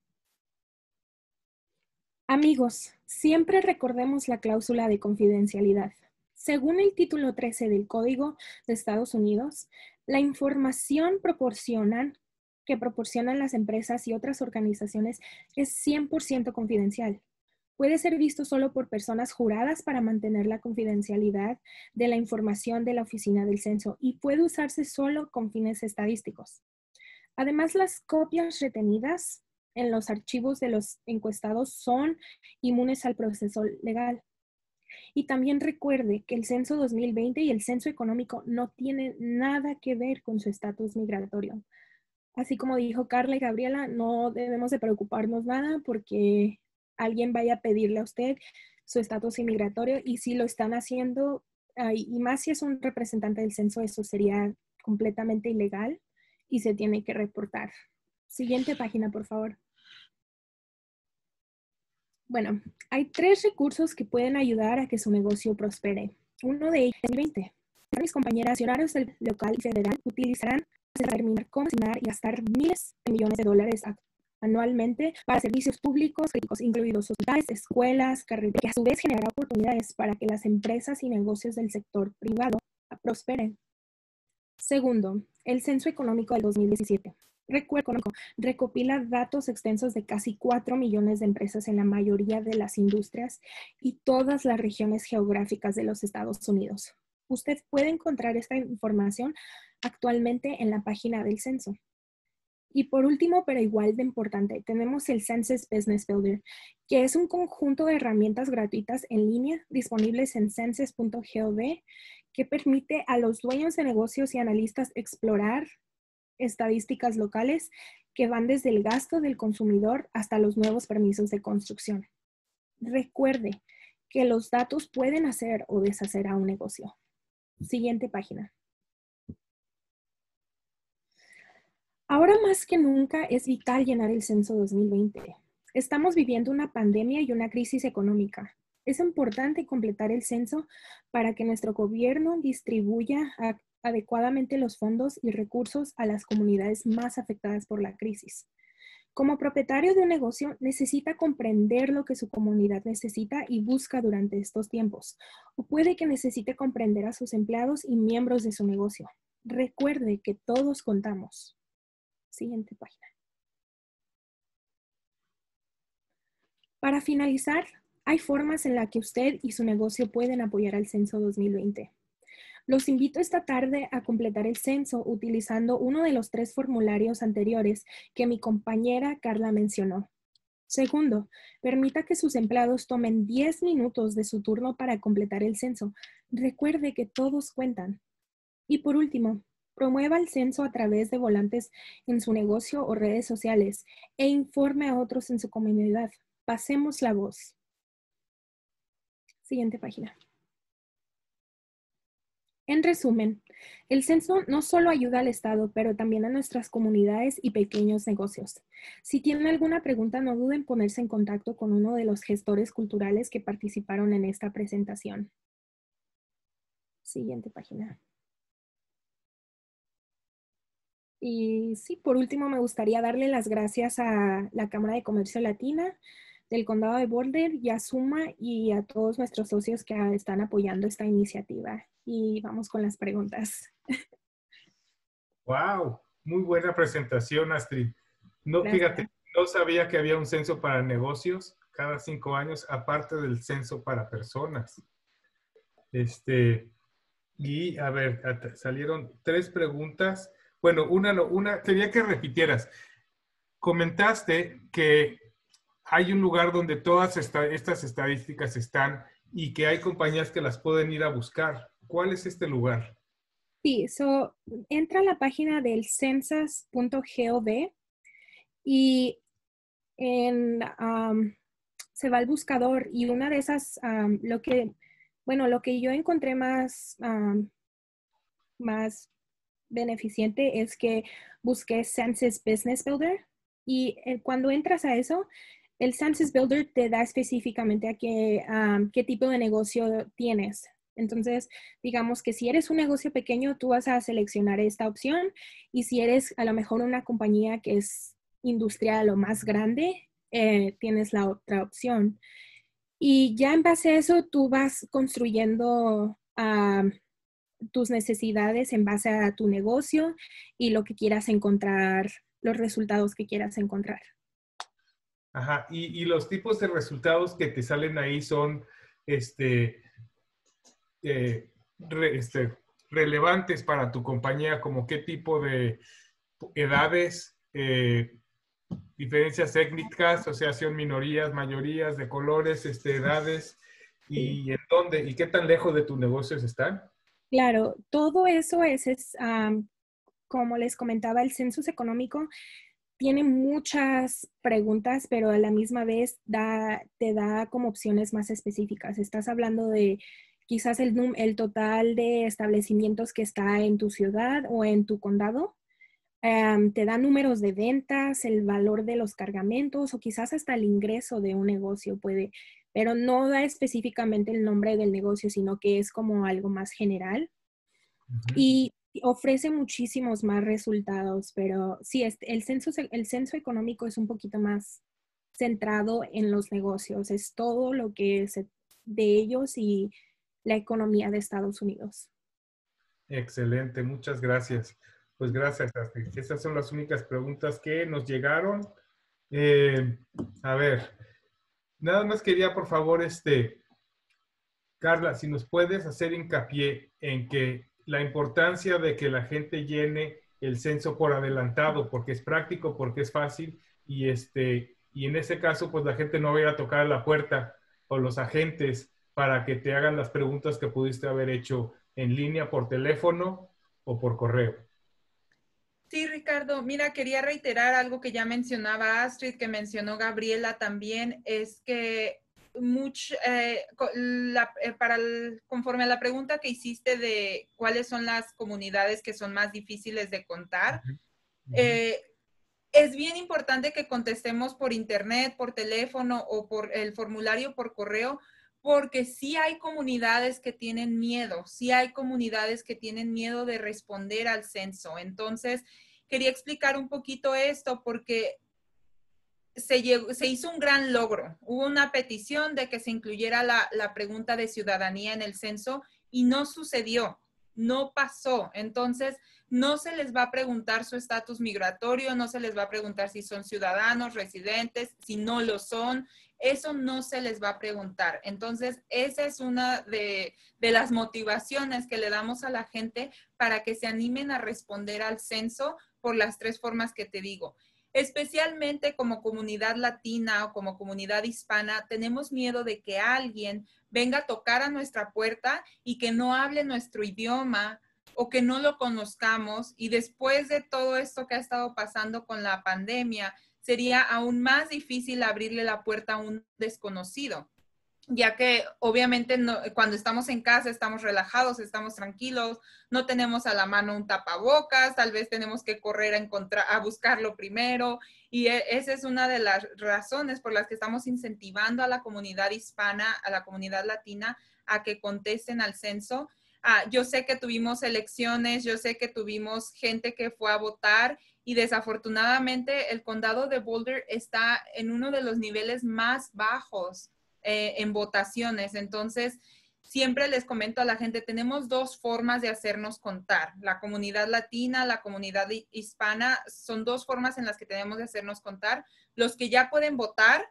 F: Amigos, siempre recordemos la cláusula de confidencialidad. Según el título 13 del Código de Estados Unidos, la información que proporcionan las empresas y otras organizaciones es 100% confidencial. Puede ser visto solo por personas juradas para mantener la confidencialidad de la información de la Oficina del Censo y puede usarse solo con fines estadísticos. Además, las copias retenidas en los archivos de los encuestados son inmunes al proceso legal. Y también recuerde que el Censo 2020 y el Censo Económico no tienen nada que ver con su estatus migratorio. Así como dijo Carla y Gabriela, no debemos de preocuparnos nada porque alguien vaya a pedirle a usted su estatus inmigratorio y si lo están haciendo, y más si es un representante del censo, eso sería completamente ilegal y se tiene que reportar. Siguiente página, por favor. Bueno, hay 3 recursos que pueden ayudar a que su negocio prospere. Uno de ellos es el 20. Mis compañeras y horarios del local y federal utilizarán para determinar cómo asignar y gastar miles de millones de dólares anualmente para servicios públicos críticos, incluidos hospitales, escuelas, carreteras, que a su vez generará oportunidades para que las empresas y negocios del sector privado prosperen. Segundo, el Censo Económico del 2017. Recopila datos extensos de casi 4 millones de empresas en la mayoría de las industrias y todas las regiones geográficas de los Estados Unidos. Usted puede encontrar esta información actualmente en la página del censo. Y por último, pero igual de importante, tenemos el Census Business Builder, que es un conjunto de herramientas gratuitas en línea disponibles en census.gov que permite a los dueños de negocios y analistas explorar estadísticas locales que van desde el gasto del consumidor hasta los nuevos permisos de construcción. Recuerde que los datos pueden hacer o deshacer a un negocio. Siguiente página. Ahora más que nunca es vital llenar el censo 2020. Estamos viviendo una pandemia y una crisis económica. Es importante completar el censo para que nuestro gobierno distribuya adecuadamente los fondos y recursos a las comunidades más afectadas por la crisis. Como propietario de un negocio, necesita comprender lo que su comunidad necesita y busca durante estos tiempos. O puede que necesite comprender a sus empleados y miembros de su negocio. Recuerde que todos contamos. Siguiente página. Para finalizar, hay formas en las que usted y su negocio pueden apoyar al Censo 2020. Los invito esta tarde a completar el censo utilizando uno de los 3 formularios anteriores que mi compañera Carla mencionó. Segundo, permita que sus empleados tomen 10 minutos de su turno para completar el censo. Recuerde que todos cuentan. Y por último, promueva el censo a través de volantes en su negocio o redes sociales e informe a otros en su comunidad. Pasemos la voz. Siguiente página. En resumen, el censo no solo ayuda al Estado, pero también a nuestras comunidades y pequeños negocios. Si tienen alguna pregunta, no duden en ponerse en contacto con uno de los gestores culturales que participaron en esta presentación. Siguiente página. Y sí, por último, me gustaría darle las gracias a la Cámara de Comercio Latina del Condado de Boulder y a Suma y a todos nuestros socios que están apoyando esta iniciativa. Y vamos con las preguntas.
A: ¡Wow! Muy buena presentación, Astrid. No,
F: Gracias.
A: fíjate, no sabía que había un censo para negocios cada 5 años, aparte del censo para personas. Y a ver, salieron 3 preguntas. Bueno, una quería que repitieras. Comentaste que hay un lugar donde todas estas estadísticas están y que hay compañías que las pueden ir a buscar. ¿Cuál es este lugar?
F: Sí, entra a la página del census.gov y se va al buscador y una de esas, lo que yo encontré más beneficiente es que busqué Census Business Builder y cuando entras a eso, el Census Builder te da específicamente a qué tipo de negocio tienes. Entonces, digamos que si eres un negocio pequeño, tú vas a seleccionar esta opción y si eres a lo mejor una compañía que es industrial o más grande, tienes la otra opción. Y ya en base a eso, tú vas construyendo tus necesidades en base a tu negocio y lo que quieras encontrar, los resultados que quieras encontrar.
A: Ajá, y los tipos de resultados que te salen ahí son relevantes para tu compañía, como qué tipo de edades, diferencias étnicas, asociación minorías, mayorías de colores, edades, y en dónde, y qué tan lejos de tus negocios están.
F: Claro, todo eso es como les comentaba, el censo económico tiene muchas preguntas, pero a la misma vez te da como opciones más específicas. Estás hablando de quizás el total de establecimientos que está en tu ciudad o en tu condado. Te da números de ventas, el valor de los cargamentos o quizás hasta el ingreso de un negocio puede, pero no da específicamente el nombre del negocio, sino que es como algo más general. Y ofrece muchísimos más resultados, pero sí, el censo económico es un poquito más centrado en los negocios, es todo lo que es de ellos y la economía de Estados Unidos.
A: Excelente, muchas gracias. Pues gracias, Astrid. Esas son las únicas preguntas que nos llegaron. A ver, nada más quería, por favor, Carla, si nos puedes hacer hincapié en que la importancia de que la gente llene el censo por adelantado, porque es práctico, porque es fácil, y en ese caso, pues la gente no va a ir a tocar la puerta o los agentes para que te hagan las preguntas que pudiste haber hecho en línea, por teléfono o por correo.
B: Sí, Ricardo, mira, quería reiterar algo que ya mencionaba Astrid, que mencionó Gabriela también, es que conforme a la pregunta que hiciste de cuáles son las comunidades que son más difíciles de contar, es bien importante que contestemos por internet, por teléfono o por el formulario por correo, porque sí hay comunidades que tienen miedo, sí hay comunidades que tienen miedo de responder al censo. Entonces, quería explicar un poquito esto porque se hizo un gran logro. Hubo una petición de que se incluyera la pregunta de ciudadanía en el censo y no sucedió, no pasó. Entonces, no se les va a preguntar su estatus migratorio, no se les va a preguntar si son ciudadanos, residentes, si no lo son. Eso no se les va a preguntar. Entonces, esa es una de las motivaciones que le damos a la gente para que se animen a responder al censo por las 3 formas que te digo. Especialmente como comunidad latina o como comunidad hispana, tenemos miedo de que alguien venga a tocar a nuestra puerta y que no hable nuestro idioma o que no lo conozcamos. Y después de todo esto que ha estado pasando con la pandemia, sería aún más difícil abrirle la puerta a un desconocido, ya que obviamente cuando estamos en casa estamos relajados, estamos tranquilos, no tenemos a la mano un tapabocas, tal vez tenemos que correr a buscarlo primero, y esa es una de las razones por las que estamos incentivando a la comunidad hispana, a la comunidad latina, a que contesten al censo. Yo sé que tuvimos elecciones, yo sé que tuvimos gente que fue a votar, y desafortunadamente el condado de Boulder está en uno de los niveles más bajos en votaciones. Entonces, siempre les comento a la gente, tenemos 2 formas de hacernos contar. La comunidad latina, la comunidad hispana, son 2 formas en las que tenemos de hacernos contar. Los que ya pueden votar,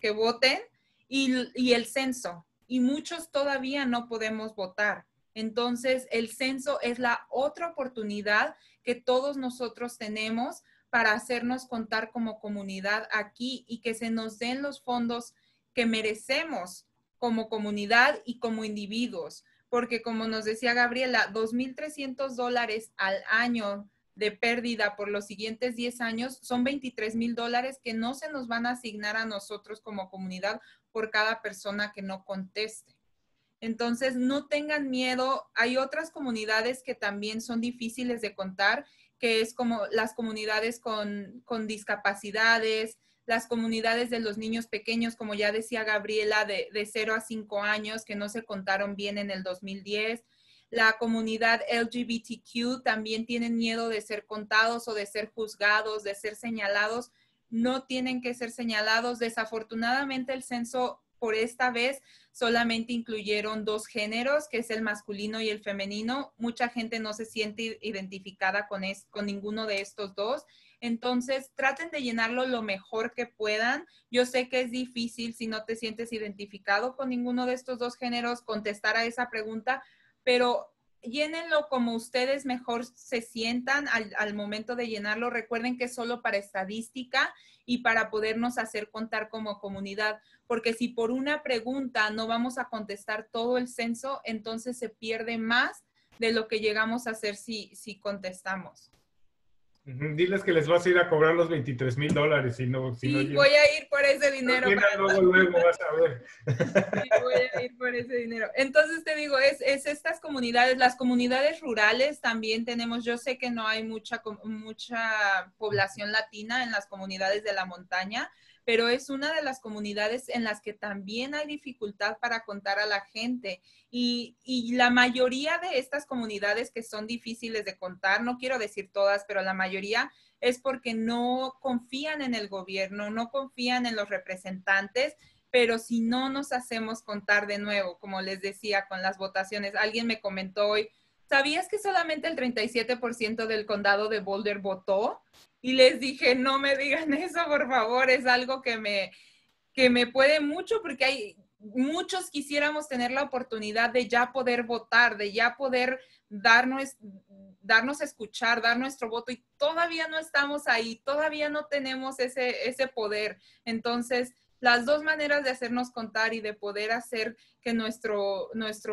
B: que voten, y el censo. Y muchos todavía no podemos votar. Entonces, el censo es la otra oportunidad que todos nosotros tenemos para hacernos contar como comunidad aquí y que se nos den los fondos que merecemos como comunidad y como individuos. Porque como nos decía Gabriela, $2,300 al año de pérdida por los siguientes 10 años son $23,000 que no se nos van a asignar a nosotros como comunidad por cada persona que no conteste. Entonces, no tengan miedo. Hay otras comunidades que también son difíciles de contar, que es como las comunidades con discapacidades, las comunidades de los niños pequeños, como ya decía Gabriela, de 0 a 5 años, que no se contaron bien en el 2010. La comunidad LGBTQ también tienen miedo de ser contados o de ser juzgados, de ser señalados. No tienen que ser señalados. Desafortunadamente, el censo por esta vez solamente incluyeron 2 géneros, que es el masculino y el femenino. Mucha gente no se siente identificada con ninguno de estos 2. Entonces, traten de llenarlo lo mejor que puedan. Yo sé que es difícil si no te sientes identificado con ninguno de estos 2 géneros, contestar a esa pregunta, pero llénenlo como ustedes mejor se sientan al momento de llenarlo. Recuerden que es solo para estadística y para podernos hacer contar como comunidad, porque si por una pregunta no vamos a contestar todo el censo, entonces se pierde más de lo que llegamos a hacer si contestamos.
A: Diles que les vas a ir a cobrar los $23,000 si no.
B: Voy a ir por ese dinero.
A: Luego vas a ver.
B: Sí, voy a ir por ese dinero. Entonces te digo, es estas comunidades, las comunidades rurales también tenemos. Yo sé que no hay mucha población latina en las comunidades de la montaña, pero es una de las comunidades en las que también hay dificultad para contar a la gente. Y la mayoría de estas comunidades que son difíciles de contar, no quiero decir todas, pero la mayoría es porque no confían en el gobierno, no confían en los representantes, pero si no nos hacemos contar de nuevo, como les decía, con las votaciones. Alguien me comentó hoy, ¿sabías que solamente el 37% del condado de Boulder votó? Y les dije, no me digan eso, por favor, es algo que me puede mucho, porque hay muchos quisiéramos tener la oportunidad de ya poder votar, de ya poder darnos a escuchar, dar nuestro voto, y todavía no estamos ahí, todavía no tenemos ese poder. Entonces, las dos maneras de hacernos contar y de poder hacer que nuestra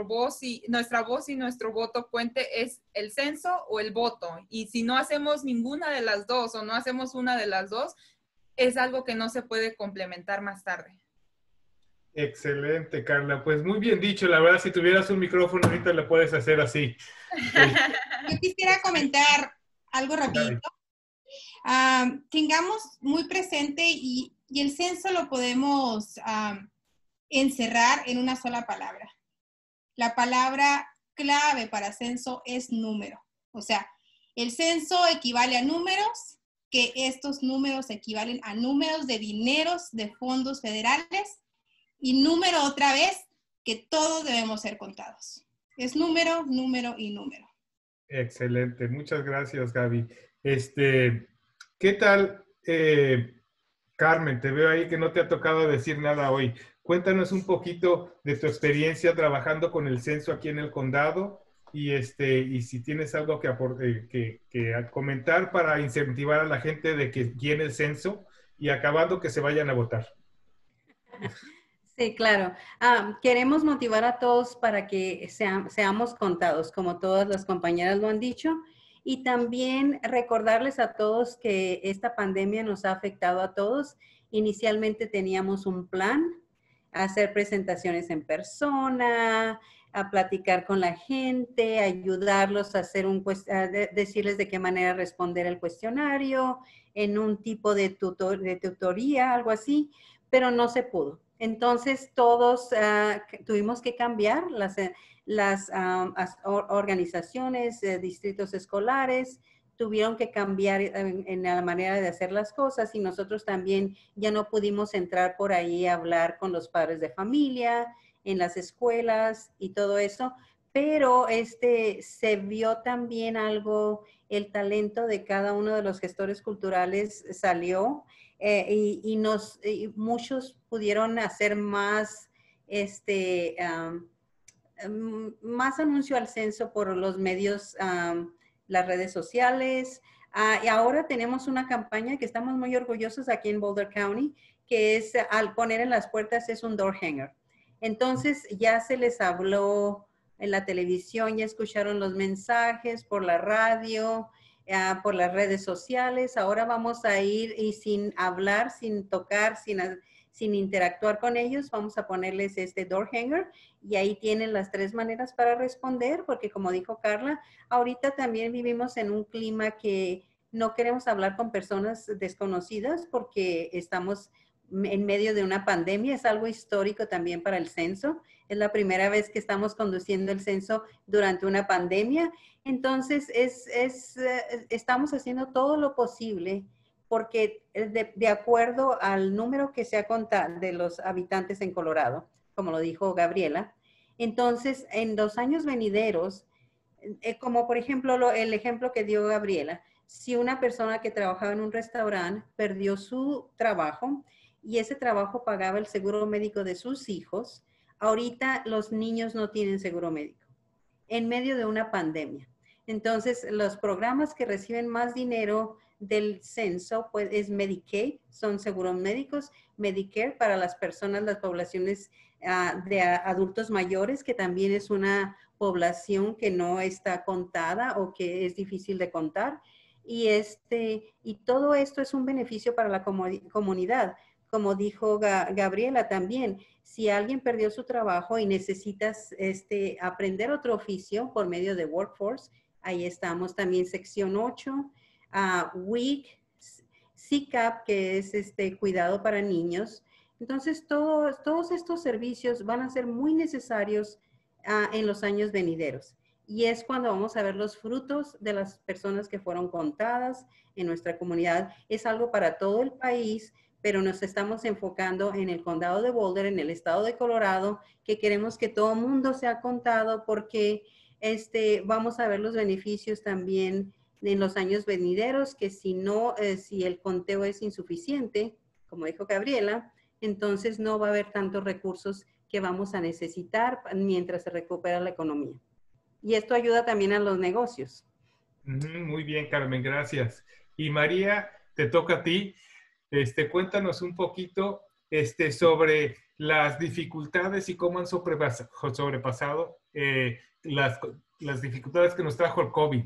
B: voz y nuestro voto cuente es el censo o el voto. Y si no hacemos ninguna de las dos o no hacemos una de las dos, es algo que no se puede complementar más tarde.
A: Excelente, Carla. Pues muy bien dicho. La verdad, si tuvieras un micrófono ahorita lo puedes hacer así.
C: Yo quisiera comentar algo rapidito. Tengamos muy presente y el censo lo podemos encerrar en una sola palabra. La palabra clave para censo es número. O sea, el censo equivale a números, que estos números equivalen a números de dineros de fondos federales, y número otra vez, que todos debemos ser contados. Es número, número y número.
A: Excelente. Muchas gracias, Gaby. ¿Qué tal, Carmen? Te veo ahí que no te ha tocado decir nada hoy. Cuéntanos un poquito de tu experiencia trabajando con el censo aquí en el condado y si tienes algo que comentar para incentivar a la gente de que llene el censo y acabando que se vayan a votar.
D: Sí, claro. Queremos motivar a todos para que seamos contados, como todas las compañeras lo han dicho, y también recordarles a todos que esta pandemia nos ha afectado a todos. Inicialmente teníamos un plan, hacer presentaciones en persona, a platicar con la gente, ayudarlos a hacer decirles de qué manera responder el cuestionario, en un tipo de tutoría, algo así, pero no se pudo. Entonces, todos tuvimos que cambiar las organizaciones, distritos escolares, tuvieron que cambiar en la manera de hacer las cosas, y nosotros también ya no pudimos entrar por ahí a hablar con los padres de familia, en las escuelas y todo eso, pero se vio también algo, el talento de cada uno de los gestores culturales salió. Y muchos pudieron hacer más, más anuncio al censo por los medios, las redes sociales. Y ahora tenemos una campaña que estamos muy orgullosos aquí en Boulder County, que es al poner en las puertas es un door hanger. Entonces ya se les habló en la televisión, ya escucharon los mensajes por la radio, por las redes sociales. Ahora vamos a ir y sin hablar, sin tocar, sin interactuar con ellos, vamos a ponerles este door hanger, y ahí tienen las 3 maneras para responder, porque como dijo Carla, ahorita también vivimos en un clima que no queremos hablar con personas desconocidas porque estamos en medio de una pandemia. Es algo histórico también para el censo. Es la primera vez que estamos conduciendo el censo durante una pandemia. Entonces, estamos haciendo todo lo posible porque de acuerdo al número que se ha contado de los habitantes en Colorado, como lo dijo Gabriela, entonces en los años venideros, como por ejemplo el ejemplo que dio Gabriela, si una persona que trabajaba en un restaurante perdió su trabajo y ese trabajo pagaba el seguro médico de sus hijos, ahorita los niños no tienen seguro médico en medio de una pandemia. Entonces, los programas que reciben más dinero del censo, pues, es Medicaid, son seguros médicos, Medicare para las personas, las poblaciones de adultos mayores, que también es una población que no está contada o que es difícil de contar. Y todo esto es un beneficio para la comunidad. Como dijo Gabriela también, si alguien perdió su trabajo y necesitas aprender otro oficio por medio de Workforce, ahí estamos también sección 8, WIC, CCAP, que es cuidado para niños. Entonces, todos estos servicios van a ser muy necesarios en los años venideros. Y es cuando vamos a ver los frutos de las personas que fueron contadas en nuestra comunidad. Es algo para todo el país, pero nos estamos enfocando en el condado de Boulder, en el estado de Colorado, que queremos que todo el mundo sea contado porque vamos a ver los beneficios también en los años venideros, que si el conteo es insuficiente, como dijo Gabriela, entonces no va a haber tantos recursos que vamos a necesitar mientras se recupera la economía. Y esto ayuda también a los negocios.
A: Muy bien, Carmen, gracias. Y María, te toca a ti. Cuéntanos un poquito sobre las dificultades y cómo han sobrepasado las dificultades que nos trajo el COVID.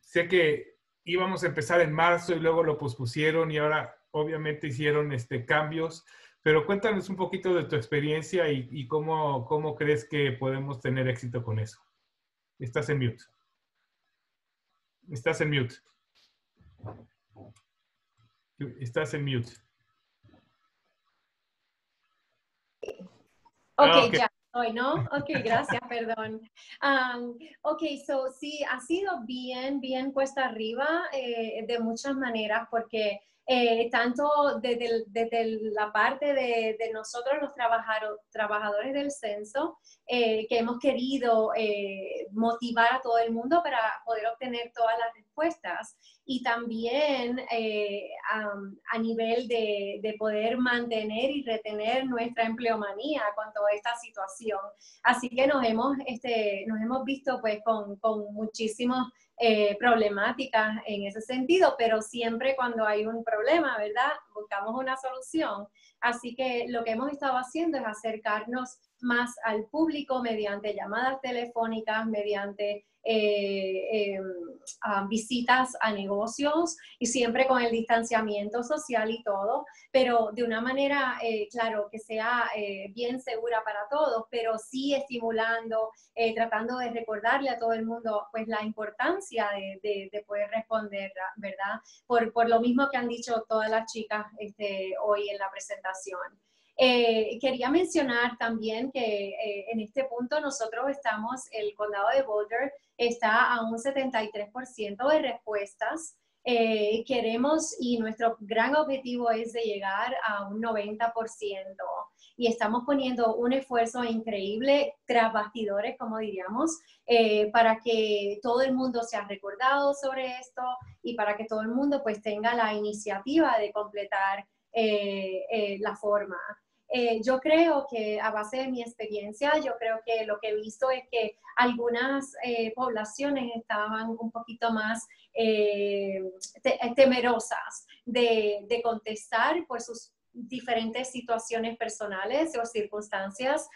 A: Sé que íbamos a empezar en marzo y luego lo pospusieron y ahora obviamente hicieron cambios, pero cuéntanos un poquito de tu experiencia y cómo crees que podemos tener éxito con eso. Estás en mute. Estás en mute. Estás en mute.
E: Ok, ya estoy, ¿no? Ok, gracias, perdón. Ok, sí, ha sido bien cuesta arriba de muchas maneras porque tanto desde la parte de nosotros los trabajadores del censo, que hemos querido motivar a todo el mundo para poder obtener todas las respuestas y también a nivel de poder mantener y retener nuestra empleomanía con toda esta situación. Así que nos hemos visto pues con muchísimos problemáticas en ese sentido, pero siempre cuando hay un problema, ¿verdad? Buscamos una solución. Así que lo que hemos estado haciendo es acercarnos más al público mediante llamadas telefónicas, mediante visitas a negocios y siempre con el distanciamiento social y todo, pero de una manera, claro, que sea bien segura para todos, pero sí estimulando, tratando de recordarle a todo el mundo pues la importancia de poder responder, ¿verdad? Por lo mismo que han dicho todas las chicas hoy en la presentación. Quería mencionar también que en este punto nosotros el condado de Boulder está a un 73% de respuestas. Queremos y nuestro gran objetivo es de llegar a un 90% y estamos poniendo un esfuerzo increíble tras bastidores, como diríamos, para que todo el mundo sea recordado sobre esto y para que todo el mundo pues tenga la iniciativa de completar la forma. Yo creo que a base de mi experiencia, yo creo que lo que he visto es que algunas poblaciones estaban un poquito más temerosas de contestar por sus diferentes situaciones personales o circunstancias,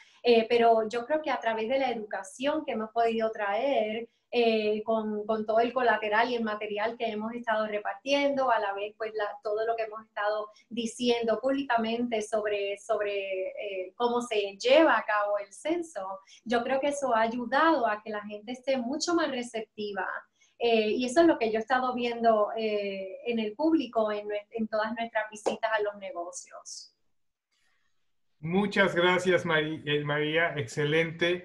E: pero yo creo que a través de la educación que hemos podido traer, con todo el colateral y el material que hemos estado repartiendo, a la vez pues todo lo que hemos estado diciendo públicamente sobre cómo se lleva a cabo el censo, yo creo que eso ha ayudado a que la gente esté mucho más receptiva. Y eso es lo que yo he estado viendo en el público, en todas nuestras visitas a los negocios.
A: Muchas gracias, María. Excelente.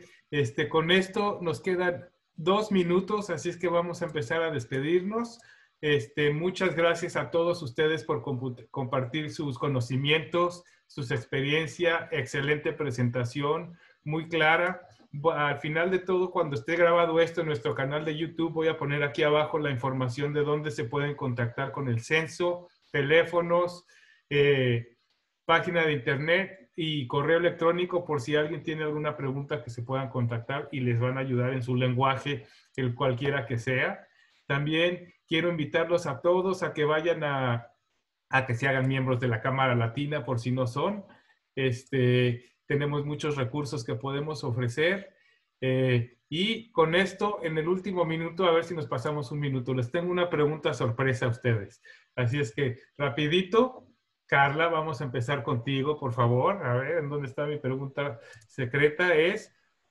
A: Con esto nos quedan 2 minutos, así es que vamos a empezar a despedirnos. Muchas gracias a todos ustedes por compartir sus conocimientos, sus experiencias. Excelente presentación, muy clara. Al final de todo, cuando esté grabado esto en nuestro canal de YouTube, voy a poner aquí abajo la información de dónde se pueden contactar con el censo, teléfonos, página de internet y correo electrónico por si alguien tiene alguna pregunta que se puedan contactar y les van a ayudar en su lenguaje, el cualquiera que sea. También quiero invitarlos a todos a que vayan a que se hagan miembros de la Cámara Latina por si no son. Tenemos muchos recursos que podemos ofrecer. Y con esto, en el último minuto, a ver si nos pasamos un minuto. Les tengo una pregunta sorpresa a ustedes. Así es que, rapidito, Carla, vamos a empezar contigo, por favor. A ver, ¿en dónde está mi pregunta secreta?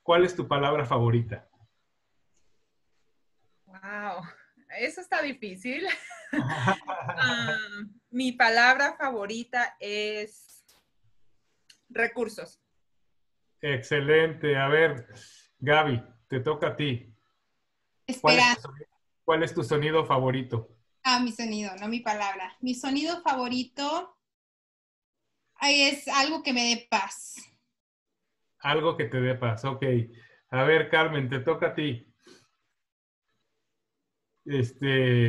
A: ¿Cuál es tu palabra favorita?
B: Wow. eso está difícil. Mi palabra favorita es recursos.
A: Excelente. A ver, Gaby, te toca a ti.
C: Espera.
A: ¿Cuál es tu sonido favorito?
C: Mi sonido, no mi palabra. Mi sonido favorito es algo que me dé paz.
A: Algo que te dé paz, ok. A ver, Carmen, te toca a ti.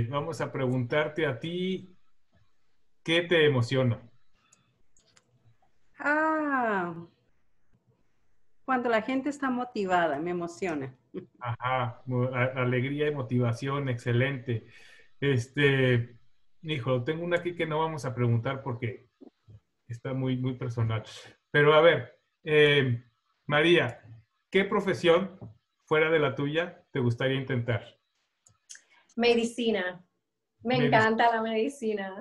A: Vamos a preguntarte a ti, ¿qué te emociona?
D: Cuando la gente está motivada, me emociona.
A: Ajá, alegría y motivación, excelente. Hijo, tengo una aquí que no vamos a preguntar porque está muy, muy personal. Pero a ver, María, ¿qué profesión fuera de la tuya te gustaría intentar?
E: Medicina. Me encanta la medicina.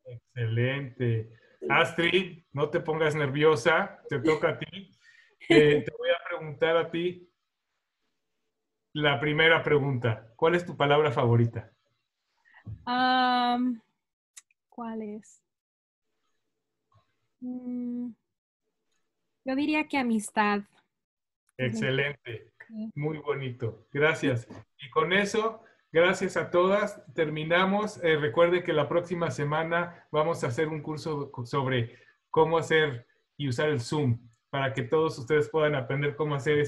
A: Excelente. Astrid, no te pongas nerviosa, te toca a ti. Te voy a preguntar a ti la primera pregunta. ¿Cuál es tu palabra favorita?
F: ¿Cuál es? Yo diría que amistad.
A: Excelente. Muy bonito. Gracias. Y con eso, gracias a todas. Terminamos. Recuerden que la próxima semana vamos a hacer un curso sobre cómo hacer y usar el Zoom para que todos ustedes puedan aprender cómo hacer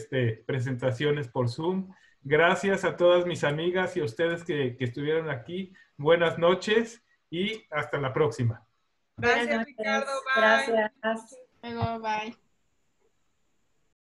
A: presentaciones por Zoom. Gracias a todas mis amigas y a ustedes que estuvieron aquí. Buenas noches y hasta la próxima.
B: Gracias, Ricardo. Bye.
E: Gracias.
C: Luego, bye.